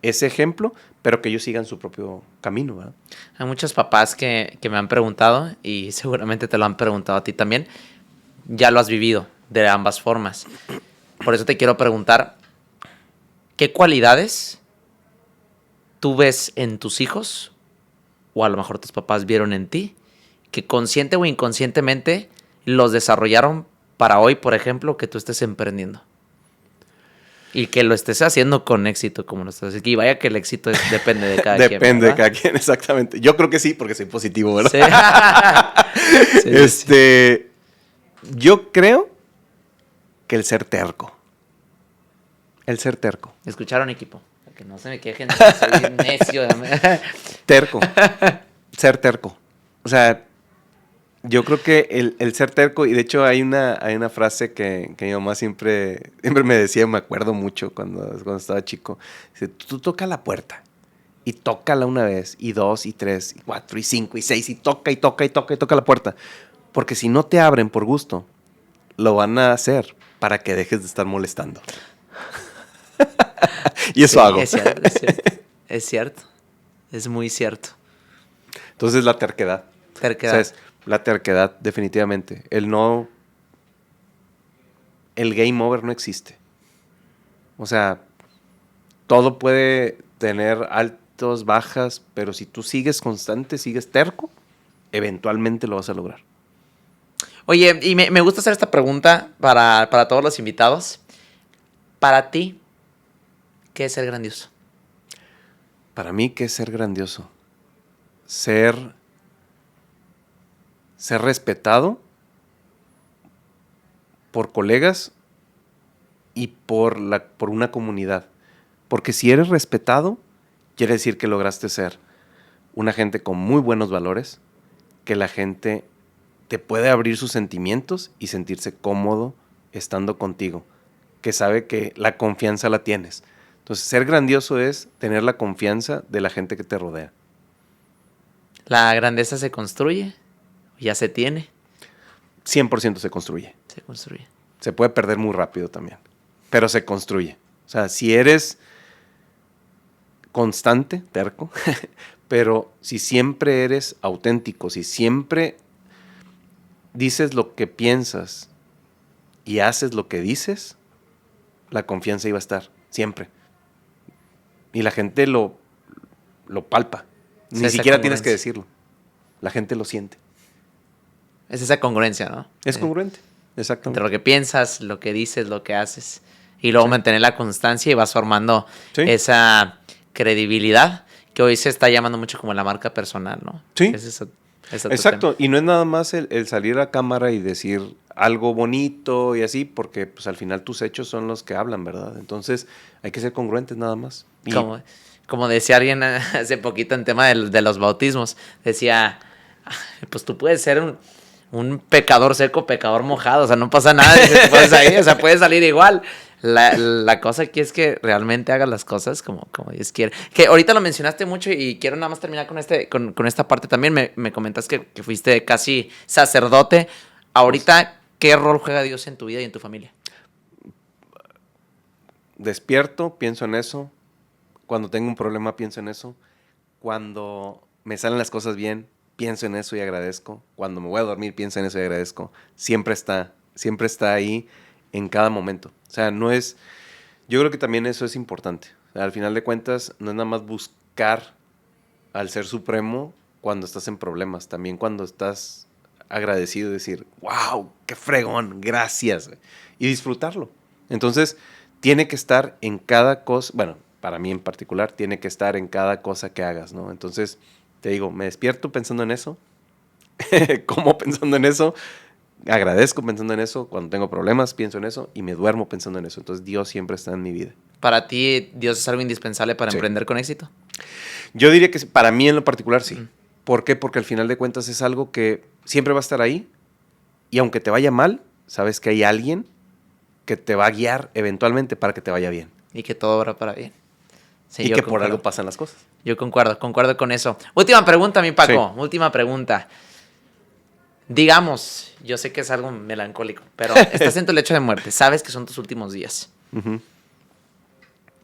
ese ejemplo, pero que ellos sigan su propio camino, ¿verdad? Hay muchos papás que me han preguntado, y seguramente te lo han preguntado a ti también, ya lo has vivido de ambas formas. Por eso te quiero preguntar, ¿qué cualidades tú ves en tus hijos, o a lo mejor tus papás vieron en ti, que consciente o inconscientemente los desarrollaron para hoy, por ejemplo, que tú estés emprendiendo? Y que lo estés haciendo con éxito, como lo estás haciendo. Y vaya que el éxito depende de cada quien. Depende de cada quien, exactamente. Yo creo que sí, porque soy positivo, ¿verdad? Sí. Sí. Yo creo que el ser terco. El ser terco. ¿Escucharon, equipo? Para que no se me quejen, soy bien necio. Terco. Ser terco. O sea, yo creo que el ser terco, y de hecho hay una frase que mi mamá siempre me decía, me acuerdo mucho cuando estaba chico. Dice, tú toca la puerta, y tócala una vez, y 2, y 3, y 4, y 5, y 6, y toca la puerta. Porque si no te abren por gusto, lo van a hacer para que dejes de estar molestando. Y eso sí, hago. Es cierto, es cierto. Es cierto. Es muy cierto. Entonces la terquedad. Terquedad. La terquedad, definitivamente. El game over no existe. O sea, todo puede tener altos, bajas, pero si tú sigues constante, sigues terco, eventualmente lo vas a lograr. Oye, y me gusta hacer esta pregunta para todos los invitados. Para ti, ¿qué es ser grandioso? Para mí, ¿qué es ser grandioso? Ser respetado por colegas y por una comunidad. Porque si eres respetado, quiere decir que lograste ser una gente con muy buenos valores, que la gente te puede abrir sus sentimientos y sentirse cómodo estando contigo, que sabe que la confianza la tienes. Entonces, ser grandioso es tener la confianza de la gente que te rodea. ¿La grandeza se construye? ¿Ya se tiene? 100% se construye. Se construye. Se puede perder muy rápido también, pero se construye. O sea, si eres constante, terco, pero si siempre eres auténtico, si siempre dices lo que piensas y haces lo que dices, la confianza iba a estar, siempre. Y la gente lo palpa. Ni siquiera tienes que decirlo. La gente lo siente. Es esa congruencia, ¿no? Es congruente, exactamente. Entre lo que piensas, lo que dices, lo que haces. Y luego mantener la constancia y vas formando esa credibilidad que hoy se está llamando mucho como la marca personal, ¿no? Sí. Exacto. Y no es nada más el salir a cámara y decir algo bonito y así, porque pues al final tus hechos son los que hablan, ¿verdad? Entonces hay que ser congruentes nada más. Y como decía alguien hace poquito en tema de los bautismos, decía, pues tú puedes ser un pecador seco, pecador mojado, o sea, no pasa nada, puedes salir igual. La cosa aquí es que realmente hagas las cosas como Dios quiere. Que ahorita lo mencionaste mucho y quiero nada más terminar con esta parte también. Me comentas que fuiste casi sacerdote. Ahorita, ¿qué rol juega Dios en tu vida y en tu familia? Despierto, pienso en eso. Cuando tengo un problema, pienso en eso. Cuando me salen las cosas bien, pienso en eso y agradezco. Cuando me voy a dormir, pienso en eso y agradezco. Siempre está ahí en cada momento. O sea, yo creo que también eso es importante. O sea, al final de cuentas, no es nada más buscar al Ser Supremo cuando estás en problemas. También cuando estás agradecido y decir, wow, qué fregón, gracias. Y disfrutarlo. Entonces, tiene que estar en cada cosa, bueno, para mí en particular, tiene que estar en cada cosa que hagas, ¿no? Entonces, te digo, me despierto pensando en eso, como pensando en eso, agradezco pensando en eso, cuando tengo problemas pienso en eso y me duermo pensando en eso. Entonces, Dios siempre está en mi vida. ¿Para ti Dios es algo indispensable para emprender con éxito? Yo diría que para mí en lo particular sí. ¿Por qué? Porque al final de cuentas es algo que siempre va a estar ahí y aunque te vaya mal, sabes que hay alguien que te va a guiar eventualmente para que te vaya bien. Y que todo obra para bien. Sí, y que por algo pasan las cosas. Yo concuerdo con eso. Última pregunta, mi Paco. Sí. Última pregunta. Digamos, yo sé que es algo melancólico, pero estás en tu lecho de muerte. Sabes que son tus últimos días.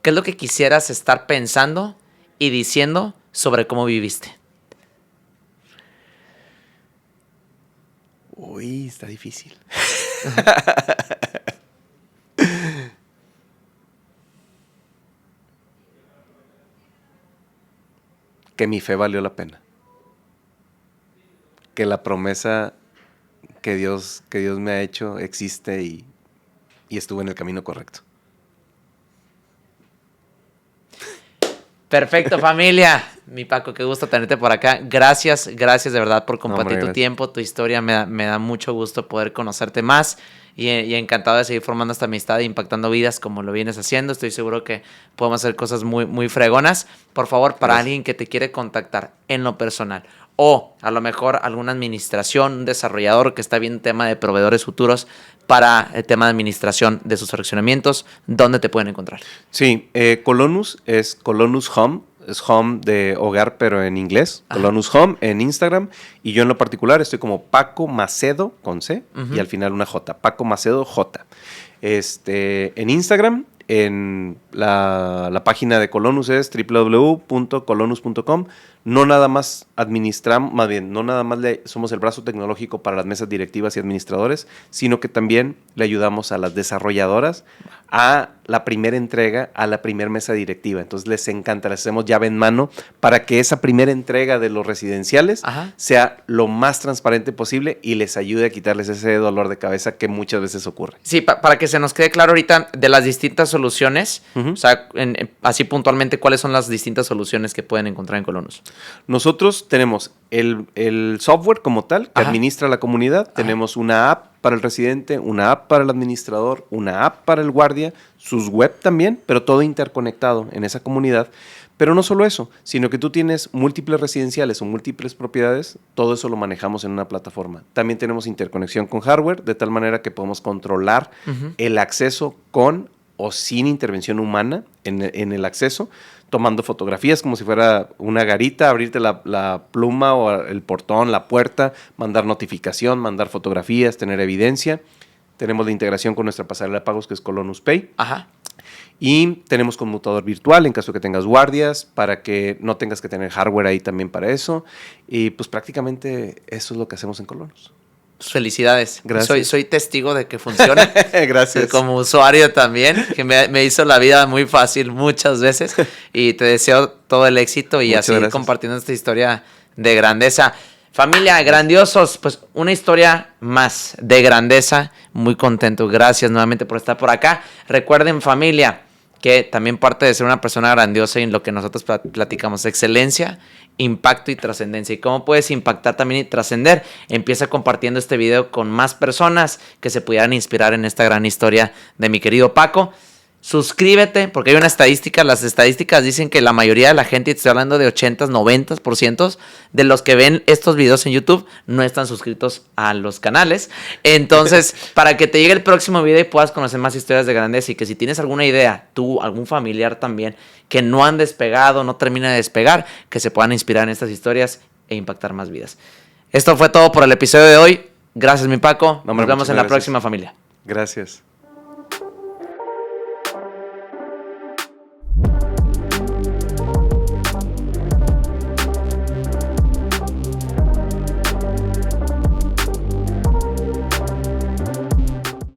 ¿Qué es lo que quisieras estar pensando y diciendo sobre cómo viviste? Uy, está difícil. Que mi fe valió la pena. Que la promesa que Dios me ha hecho existe y estuve en el camino correcto. Perfecto, familia. Mi Paco, qué gusto tenerte por acá. Gracias de verdad por compartir tu tiempo, tu historia. Me da mucho gusto poder conocerte más y encantado de seguir formando esta amistad e impactando vidas como lo vienes haciendo. Estoy seguro que podemos hacer cosas muy, muy fregonas. Por favor, para alguien que te quiere contactar en lo personal o a lo mejor alguna administración, un desarrollador que está viendo tema de proveedores futuros para el tema de administración de sus fraccionamientos, ¿dónde te pueden encontrar? Sí, Colonus es Colonus Home. Es home de hogar, pero en inglés. Colonus Home en Instagram. Y yo en lo particular estoy como Paco Macedo con C y al final una J. Paco Macedo J. En Instagram, en la página de Colonus es www.colonus.com. No nada más administramos, más bien, no nada más somos el brazo tecnológico para las mesas directivas y administradores, sino que también le ayudamos a las desarrolladoras a la primera entrega, a la primera mesa directiva. Entonces les encanta, les hacemos llave en mano para que esa primera entrega de los residenciales sea lo más transparente posible y les ayude a quitarles ese dolor de cabeza que muchas veces ocurre. Sí, para que se nos quede claro ahorita de las distintas soluciones, o sea, así puntualmente, ¿cuáles son las distintas soluciones que pueden encontrar en Colonus? Nosotros tenemos el software como tal que administra la comunidad, tenemos una app para el residente, una app para el administrador, una app para el guardia, sus web también, pero todo interconectado en esa comunidad Pero no solo eso, sino que tú tienes múltiples residenciales o múltiples propiedades, todo eso lo manejamos en una plataforma. También tenemos interconexión con hardware, de tal manera que podemos controlar el acceso con o sin intervención humana en el acceso, tomando fotografías como si fuera una garita, abrirte la pluma o el portón, la puerta, mandar notificación, mandar fotografías, tener evidencia. Tenemos la integración con nuestra pasarela de pagos que es Colonus Pay. Ajá. Y tenemos conmutador virtual en caso de que tengas guardias, para que no tengas que tener hardware ahí también para eso. Y pues prácticamente eso es lo que hacemos en Colonus. Felicidades. Gracias. Soy testigo de que funciona. Gracias. Como usuario también, que me hizo la vida muy fácil muchas veces. Y te deseo todo el éxito y Muchas así gracias. compartiendo esta historia de grandeza. Familia, grandiosos, pues una historia más de grandeza. Muy contento. Gracias nuevamente por estar por acá. Recuerden, familia, que también parte de ser una persona grandiosa y en lo que nosotros platicamos, excelencia, impacto y trascendencia. ¿Y cómo puedes impactar también y trascender? Empieza compartiendo este video con más personas que se pudieran inspirar en esta gran historia de mi querido Paco. Suscríbete, porque hay una estadística. Las estadísticas dicen que la mayoría de la gente, estoy hablando de 80, 90% de los que ven estos videos en YouTube no están suscritos a los canales. Entonces, para que te llegue el próximo video y puedas conocer más historias de grandeza, y que si tienes alguna idea, tú, algún familiar también, que no han despegado, no termina de despegar, que se puedan inspirar en estas historias e impactar más vidas. Esto fue todo por el episodio de hoy. Gracias, mi Paco. Nos vemos en la próxima, familia. Gracias.